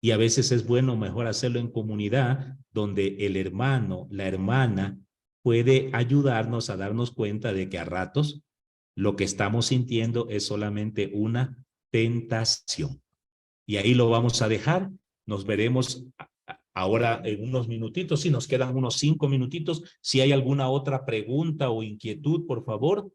Y a veces es bueno mejor hacerlo en comunidad, donde el hermano, la hermana, puede ayudarnos a darnos cuenta de que a ratos lo que estamos sintiendo es solamente una tentación. Y ahí lo vamos a dejar. Nos veremos ahora en unos minutitos. Si nos quedan unos 5 minutitos. Si hay alguna otra pregunta o inquietud, por favor,